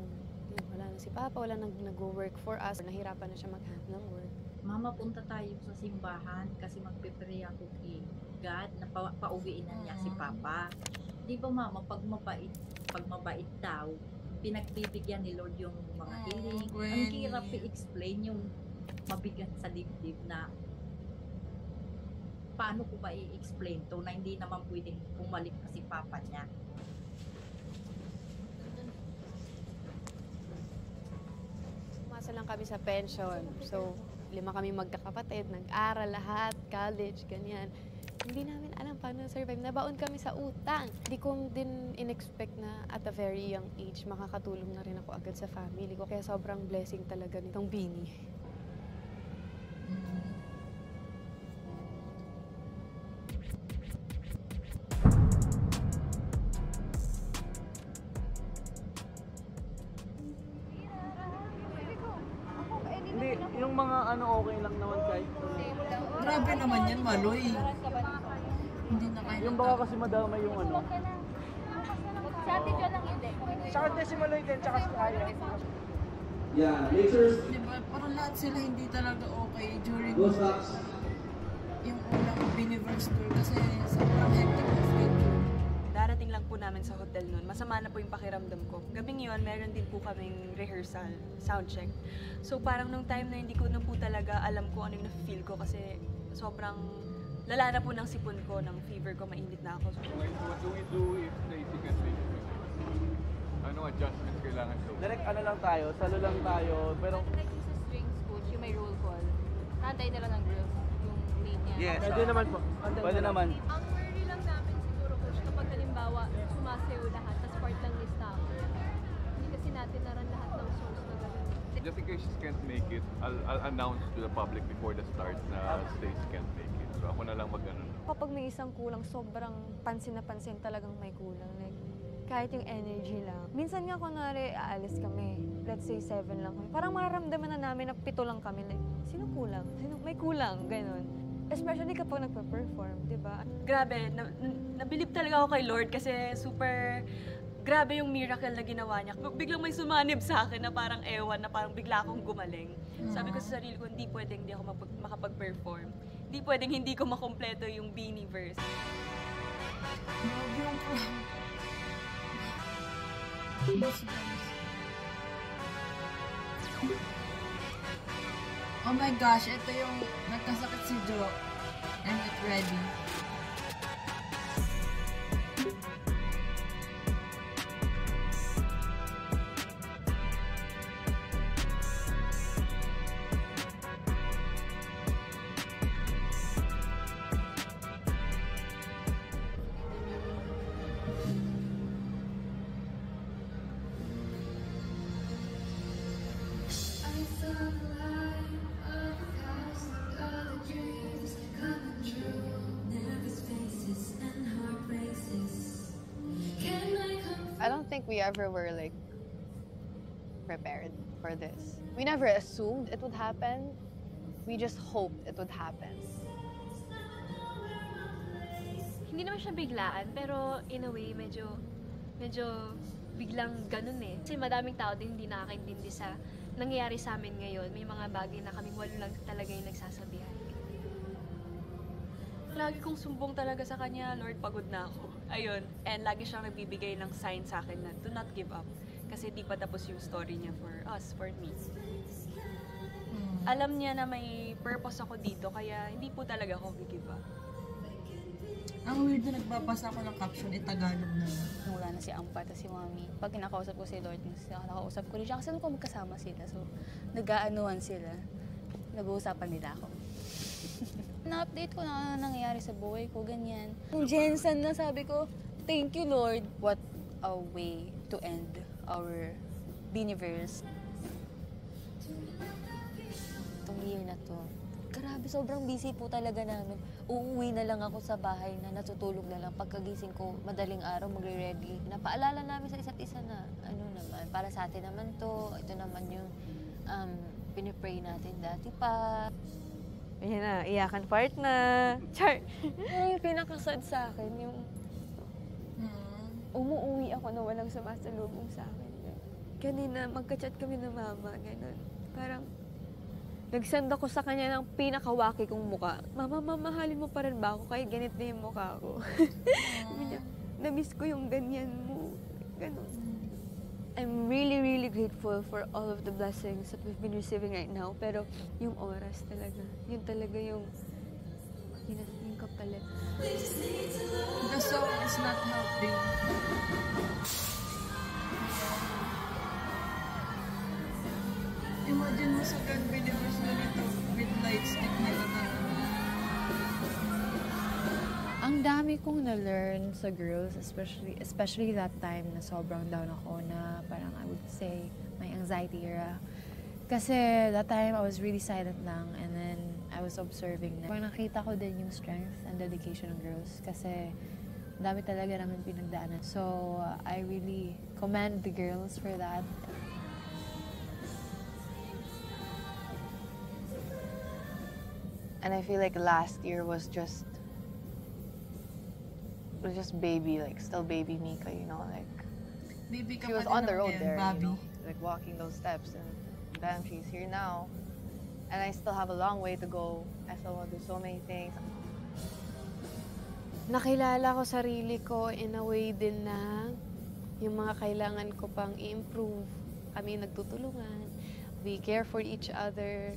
si papa, wala nang nag-work for us. Nahirapan na siya mag-hand ng work. Mama, punta tayo sa simbahan kasi magpe-pray ako kay God na pauwiin na niya si papa. Di ba mama, pag mabait daw, pinagbibigyan ni Lord yung mga hiling. Ang hirap i-explain yung mabigat sa dibdib na paano ko ba i-explain to na hindi naman pwedeng bumalik na si papa niya. Umasa lang kami sa pension. So, 5 kami magkakapatid, nag-aral lahat, college, ganyan. Hindi namin alam paano survive. Nabaon kami sa utang. Hindi ko din in-expect na at a very young age makakatulong na rin ako agad sa family ko. Kaya sobrang blessing talaga nitong Bini. Hindi, yung mga ano okay lang naman kahit. Grabe naman yan, Maloy. Hindi na kaya. Yung baka kasi madama yung ano. Si Ate Jo lang yun Sa kanya si Maloy din, tsaka si Aya. Yeah, lasers. Diba, parang lahat sila hindi talaga okay during yung unang Biniverse tour kasi sobrang hectic na schedule. Darating lang po namin sa hotel noon. Masama na po yung pakiramdam ko. Gabing yun, meron din po kaming rehearsal, sound check. So parang nung time na hindi ko na po talaga alam kung ano yung na-feel ko kasi sobrang lala na po ng sipon ko, ng fever ko, mainit na ako. So, what do we do if Tracy can't make it? Anong adjustments kailangan to? Direct ano lang tayo, salo lang tayo, pero... Like sa strings coach, yung may roll call, kantay nila ng girls, yung lead niya. Yes. Pwede naman po. Pwede naman. Ang worry lang namin siguro coach, kapag halimbawa, sumasayo lahat, tas part lang ni staff. Hindi kasi natin naran lahat ng songs na gano'n. Just in case she can't make it, I'll announce to the public before the start na Stace can't make it. So ako na lang mag-ano. Kapag may isang kulang, sobrang pansin na pansin talagang may kulang. Like, kahit yung energy lang. Minsan nga kunwari, aalis kami. Let's say 7 lang kami. Parang mararamdaman na namin na 7 lang kami. Like, sino kulang? May kulang, gano'n. Especially kapag nagpa-perform, di ba? grabe, nabilib talaga ako kay Lord kasi super grabe yung miracle na ginawa niya. Biglang may sumanib sa akin na parang ewan, na parang bigla akong gumaling. Sabi ko sa sarili ko, hindi pwedeng hindi ako makapag-perform. Hindi pwedeng hindi ko makompleto yung Bini verse. Oh my gosh, ito yung nagkasakit si Jo. And get ready. I don't think we ever were like prepared for this. We never assumed it would happen. We just hoped it would happen. Hindi naman siya biglaan, pero in a way, medyo biglang ganun eh. Kasi madaming tao din hindi nakakaintindi sa nangyayari sa amin ngayon. May mga bagay na kaming walo lang talaga yung nagsasabihan. Lagi kong sumbong talaga sa kanya, Lord, pagod na ako. Ayun. And lagi siyang nagbibigay ng sign sa akin na do not give up. Kasi di pa tapos yung story niya for us, for me. Alam niya na may purpose ako dito, kaya hindi po talaga ako give up. Ang weird na nagbabasa ako ng caption, Tagalog na lang. Wala na si Ampa at si Mami. Pag kinakausap ko si Lord, nakakausap ko rin siya kasi ko magkasama sila. So, nag-aanuhan sila. Nag-uusapan nila ako. Na-update ko na nangyayari sa buhay ko, ganyan. Yung Jensen na sabi ko, thank you Lord. What a way to end our Beaniverse. Itong year na to, grabe, sobrang busy po talaga namin. Uuwi na lang ako sa bahay na natutulog na lang. Pagkagising ko, madaling araw, magre-ready. Napaalala namin sa isa't isa na, ano naman, para sa atin naman to. Ito naman yung pinipray natin dati pa. Ayan na, iyakan part na. Char! Yung pinakasad sa akin, yung umuwi ako na walang sumasalubong sa akin. Kanina, magka-chat kami ng mama, gano'n. Parang, nagsend ako sa kanya ng pinakawaki kong muka. Mama, mamahalin mo pa rin ba ako kahit ganit na yung mukha ko? Na-miss ko yung ganyan mo. Gano'n. I'm really, really grateful for all of the blessings that we've been receiving right now. Pero yung oras talaga, yun talaga yung kapalit. The song is not helping. Imagine mo sa God Beaniverse na nito with light stick nila na. Ang dami kong na-learn sa girls, especially that time na sobrang down ako na parang I would say my anxiety era. Kasi that time I was really silent lang and then I was observing na. Parang nakita ko din yung strength and dedication ng girls kasi dami talaga namin pinagdaanan. So I really commend the girls for that. And I feel like last year was just baby, like still baby Mika, you know, like baby she was on the road there, you know, like walking those steps, and bam, she's here now, and I still have a long way to go. I still want to do so many things. Nakilala ko sarili ko in a way din na yung mga kailangan ko pang i-improve. Kami nagtutulungan, we care for each other.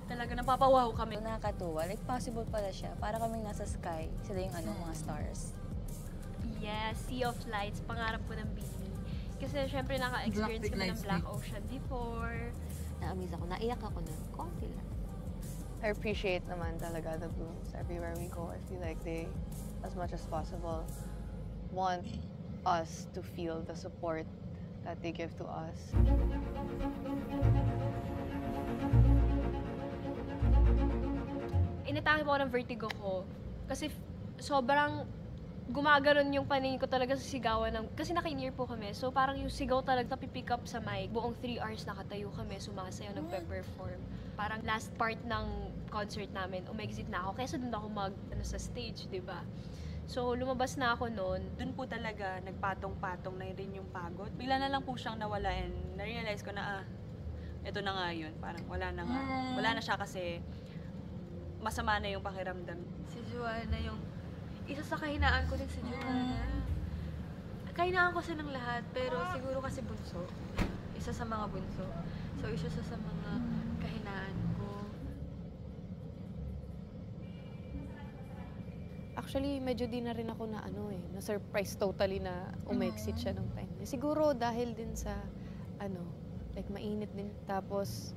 Talaga napapawaw kami. Nakakatuwa. Like, possible pala siya. Para kaming nasa sky. Sila yung mga stars. Yes, Sea of Lights. Pangarap ko ng Beanie. Kasi syempre naka-experience kami ng Black Ocean before. Na-amaze ako. Naiyak ako na. Konti lang. I appreciate naman talaga the Blooms everywhere we go. I feel like they, as much as possible, want us to feel the support that they give to us. Inatake po ako ng vertigo ko. Kasi sobrang gumagaron yung paningin ko talaga sa sigawan ng... Kasi naka-in-ear po kami. So parang yung sigaw talaga napipick up sa mic. Buong 3 hours nakatayo kami, sumasayaw, nagpe-perform. Parang last part ng concert namin, umexit na ako. Kesa doon ako sa stage, di ba? So lumabas na ako noon. Doon po talaga nagpatong-patong na rin yung pagod. Bigla na lang po siyang nawala and na-realize ko na ito na nga yun. Parang wala na nga. Wala na siya kasi masama na yung pakiramdam. Si Joanna yung... Isa sa kahinaan ko din si Joanna. Kahinaan ko siya ng lahat, pero siguro kasi bunso. Isa sa mga bunso. So, isa sa mga kahinaan ko. Actually, medyo di na rin ako na na-surprise totally na umexit siya nung time. Siguro dahil din sa, like mainit din. Tapos,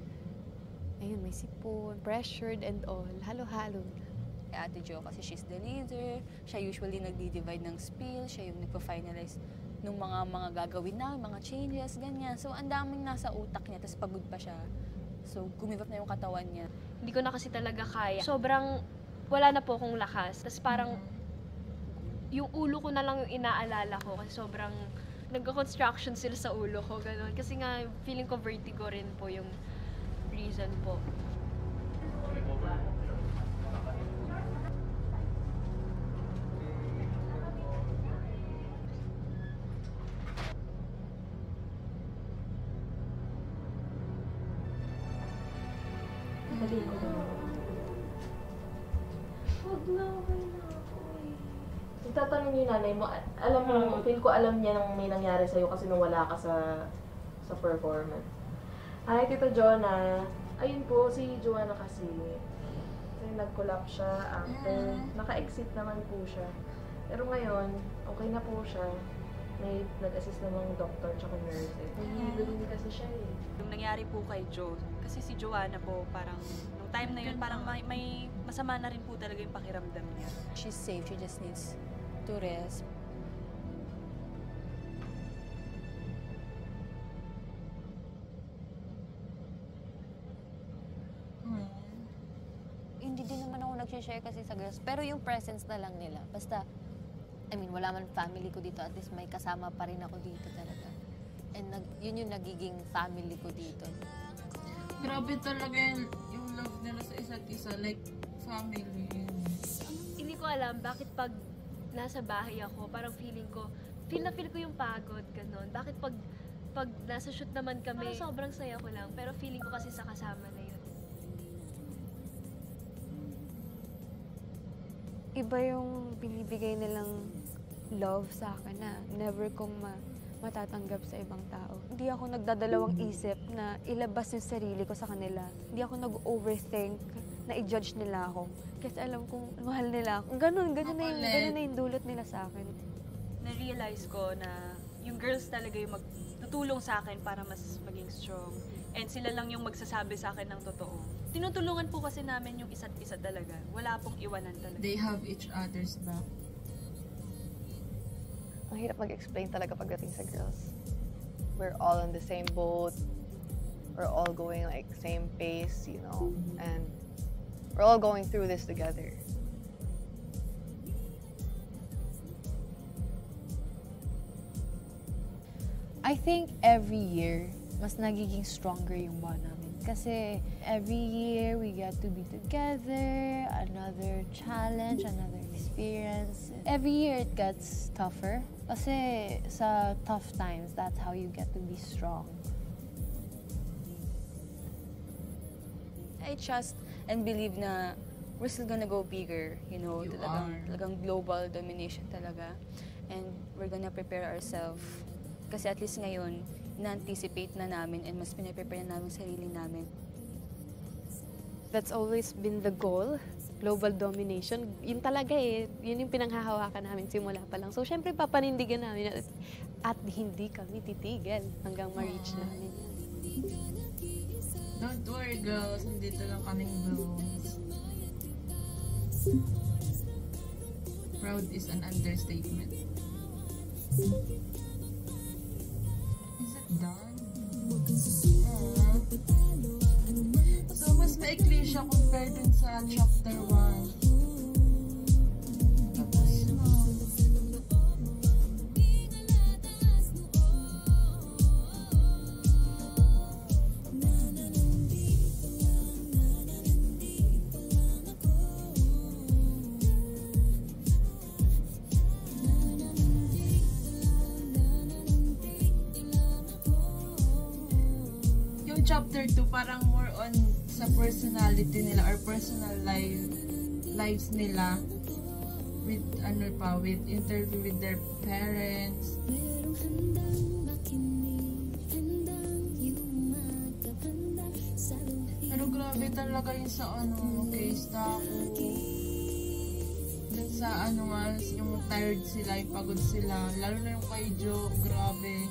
ayun, may sipon, pressured and all. Halo-halo na. Ate Jo kasi she's the leader. Siya usually nagdi-divide ng spiel. Siya yung nagpa-finalize ng mga gagawin na, mga changes, ganyan. So, ang daming nasa utak niya, tapos pagod pa siya. So, gumibap na yung katawan niya. Hindi ko na kasi talaga kaya. Sobrang wala na po akong lakas. Tapos parang yung ulo ko na lang yung inaalala ko kasi sobrang nagka-construction sila sa ulo ko, gano'n. Kasi nga, feeling ko vertigo rin po yung reason po. Huwag na, okay na ako eh. itatanong yung nanay mo, alam mo, feel ko alam niya nang may nangyari sa'yo kasi nung wala ka sa performance. Hi, Tita Jonah. Ayun po, si Joanna kasi nag-collapse siya after, naka-exit naman po siya. Pero ngayon, okay na po siya. May nag-assist namang doctor tsaka nurse. Nahihilo din kasi siya eh. Yung nangyari po kay Jo, kasi si Joanna po parang, nung time na yun, parang may masama na rin po talaga yung pakiramdam niya. She's safe, she just needs to rest. Hindi din naman ako nag-share kasi sa girls, pero yung presence na lang nila. Basta, I mean, wala man family ko dito, at least may kasama pa rin ako dito talaga. And yun yung nagiging family ko dito. Grabe talaga yung love nila sa isa't isa, like family. Hindi ko alam bakit pag nasa bahay ako, parang feeling ko yung pagod, ganun. Bakit pag nasa shoot naman kami, sobrang saya ko lang, pero feeling ko kasi sa kasama na yun. Iba yung binibigay nilang love sa akin na never kong matatanggap sa ibang tao. Hindi ako nagdadalawang isip na ilabas yung sarili ko sa kanila. Hindi ako nag-overthink na i-judge nila ako. Kasi alam kong mahal nila ako. Ganun na yung dulot nila sa akin. Na-realize ko na yung girls talaga yung magtutulong sa akin para mas maging strong. And sila lang yung magsasabi sa akin ng totoo. Tinutulungan po kasi namin yung isa't isa talaga. Wala pong iwanan talaga. They have each other's back. Ang hirap mag-explain talaga pagdating sa girls. We're all on the same boat. We're all going like same pace, you know. And we're all going through this together. I think every year, mas nagiging stronger yung bond namin. Kasi every year, we get to be together, another challenge, another experience. Every year, it gets tougher. Kasi sa tough times, that's how you get to be strong. I trust and believe na we're still gonna go bigger, you know, talagang global domination talaga. And we're gonna prepare ourselves. Kasi at least ngayon, na-anticipate na namin and mas pinaprepare na namin sarili namin. That's always been the goal, global domination. Yun talaga eh, yun yung pinanghahawakan namin simula pa lang. So syempre papanindigan namin at hindi kami titigil hanggang ma-reach namin. Don't worry girls, nandito lang kaming bros. Proud is an understatement. Is it done? So, mas maikli siya compared dun sa chapter 1. Chapter 2, parang more on sa personality nila or personal lives nila with with interview with their parents. Pero grabe talaga yung sa case na sa yung tired sila, yung pagod sila, lalo na yung kay Jo, grabe.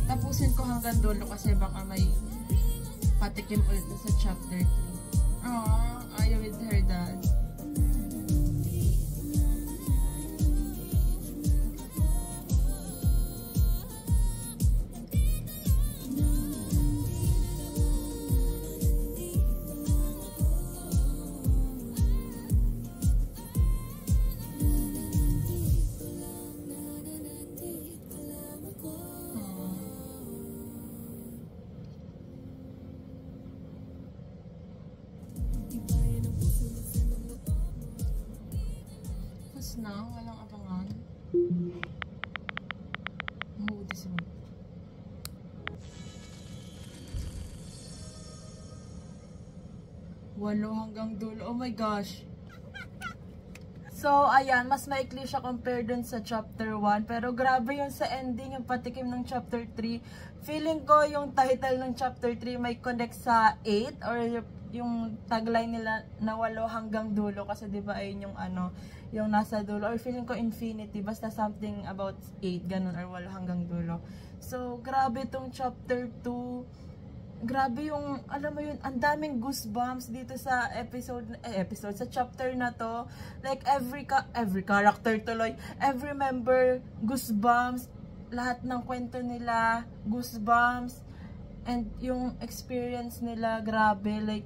Tapusin ko hanggang dulo kasi baka may patikim ulit na sa chapter 3. Aww, ayaw with her dad. Na, walang abangan. Mahudi sila. 8 hanggang dulo. Oh my gosh. So, ayan, mas maikli siya compare dun sa chapter 1. Pero grabe yun sa ending, yung patikim ng chapter 3. Feeling ko yung title ng chapter 3 may connect sa 8 or yung tagline nila na 8 hanggang dulo. Kasi diba ayun yung ano, yung nasa dulo. Or feeling ko infinity, basta something about 8, ganun, or 8 hanggang dulo. So, grabe tong chapter 2. Grabe yung, alam mo yun, ang daming goosebumps dito sa episode, sa chapter na to. Like, every character tuloy, every member, goosebumps. Lahat ng kwento nila, goosebumps. And yung experience nila, grabe. Like,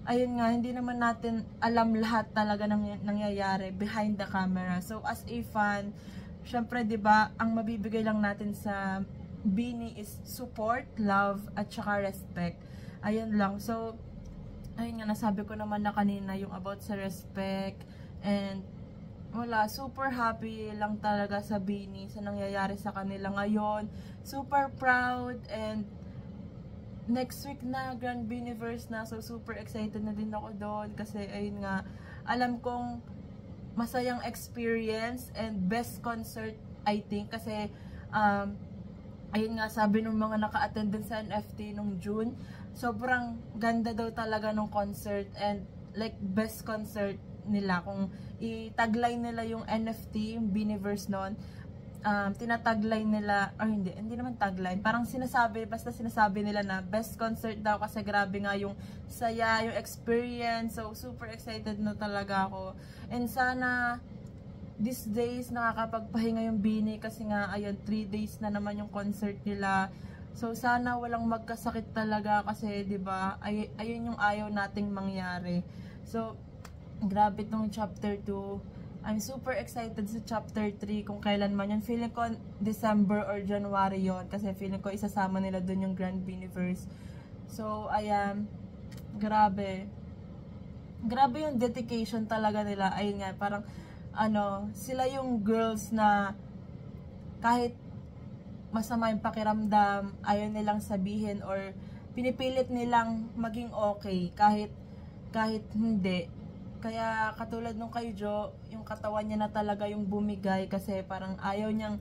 ayun nga, hindi naman natin alam lahat talaga ng nangyayari behind the camera. So, as a fan, syempre, diba, ang mabibigay lang natin sa BINI is support, love, at saka respect. Ayun lang. So, ayun nga, nasabi ko naman na kanina yung about sa respect. And, wala, super happy lang talaga sa BINI sa nangyayari sa kanila ngayon. Super proud. And, next week na, Grand BINIverse na. So, super excited na din ako doon. Kasi, ayun nga, alam kong masayang experience and best concert, I think. Kasi, ayun nga, sabi ng mga naka-attend din sa NFT nung June, sobrang ganda daw talaga ng concert and like best concert nila. Kung itagline nila yung NFT, yung BINIverse nun, tinatagline nila, or hindi naman tagline, parang basta sinasabi nila na best concert daw kasi grabe nga yung saya, yung experience. So, super excited na talaga ako. And sana, these days, nakakapagpahinga yung BINI kasi nga, ayun, 3 days na naman yung concert nila. So, sana walang magkasakit talaga kasi, diba, ayun yung ayaw nating mangyari. So, grabe tong chapter 2. I'm super excited sa chapter 3 kung kailan man yun. Feeling ko December or January yon kasi feeling ko isasama nila dun yung Grand BINIverse. So, ayan, grabe. Grabe yung dedication talaga nila. Ayun nga, parang sila yung girls na kahit masama yung pakiramdam, ayaw nilang sabihin or pinipilit nilang maging okay kahit hindi. Kaya katulad nung kay Jo, yung katawan niya na talaga yung bumigay kasi parang ayaw niyang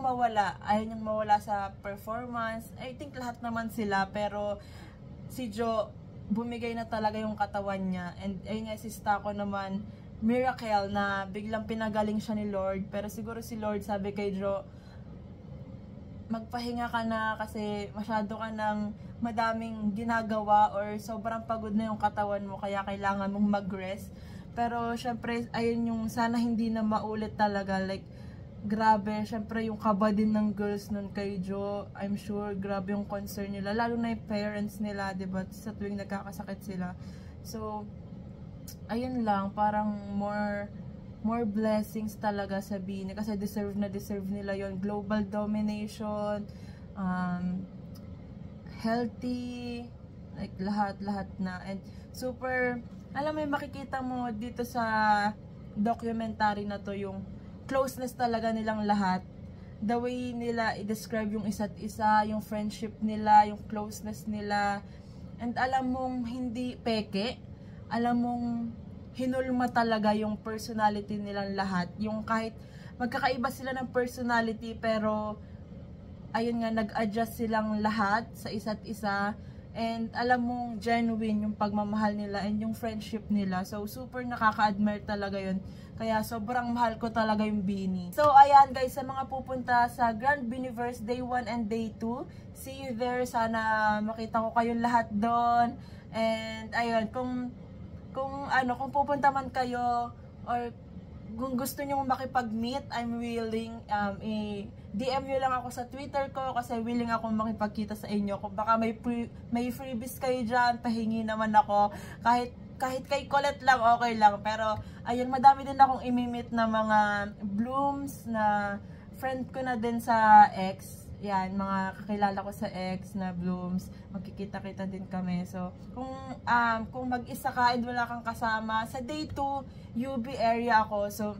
mawala sa performance. I think lahat naman sila, pero si Jo bumigay na talaga yung katawan niya. And ayun nga, si Stako naman, miracle na biglang pinagaling siya ni Lord. Pero siguro si Lord sabi kay Jo, magpahinga ka na kasi masyado ka ng madaming ginagawa or sobrang pagod na yung katawan mo kaya kailangan mong mag-rest. Pero syempre ayun yung sana hindi na maulit talaga. Like grabe, syempre yung kaba din ng girls nun kay Jo, I'm sure grabe yung concern nila, lalo na yung parents nila, diba, sa tuwing nagkakasakit sila. So ayun lang, parang more blessings talaga sa BINI kasi deserve nila yon. Global domination, healthy, like lahat na. And super, alam mo, makikita mo dito sa documentary na to yung closeness talaga nilang lahat. The way nila i-describe yung isa't isa, yung friendship nila, yung closeness nila. And alam mong hindi peke, alam mong hinulma talaga yung personality nilang lahat. Yung kahit magkakaiba sila ng personality, pero ayun nga, nag-adjust silang lahat sa isa't isa. And alam mong genuine yung pagmamahal nila and yung friendship nila. So, super nakaka-admire talaga yun. Kaya sobrang mahal ko talaga yung BINI. So, ayan guys, sa mga pupunta sa Grand BINIverse Day 1 and Day 2, see you there. Sana makita ko kayong lahat doon. And ayun, kung pupunta man kayo or kung gusto nyo makipag-meet, I'm willing, i-DM nyo lang ako sa Twitter ko kasi willing akong makipagkita sa inyo. Kung baka may freebies kayo dyan, pahingi naman ako. Kahit kay Colette lang, okay lang. Pero, ayun, madami din akong imi-meet na mga blooms na friend ko na din sa X. Yan, mga kakilala ko sa X na blooms, magkikita-kita din kami. So, kung mag-isa ka and wala kang kasama, sa day 2, UB area ako. So,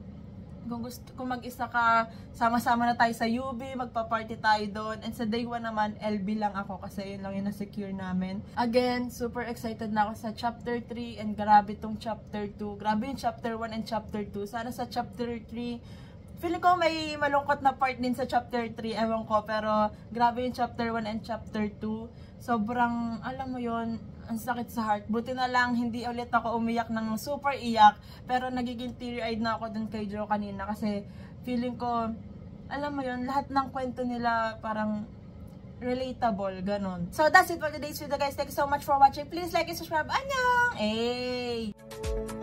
kung mag-isa ka, sama-sama na tayo sa UB, magpa-party tayo doon. And sa day 1 naman, LB lang ako kasi yun lang yung na-secure namin. Again, super excited na ako sa chapter 3 and grabe tong chapter 2. Grabe yung chapter 1 and chapter 2. Sana sa chapter 3, feeling ko may malungkot na part din sa chapter 3, ewan ko, pero grabe yung chapter 1 and chapter 2. Sobrang, alam mo yon, ang sakit sa heart. Buti na lang, hindi ulit ako umiyak ng super iyak, pero nagiging teary-eyed na ako dun kay Joe kanina kasi feeling ko, alam mo yon, lahat ng kwento nila parang relatable, ganon. So that's it for today's video guys. Thank you so much for watching. Please like and subscribe. Annyeong! Hey!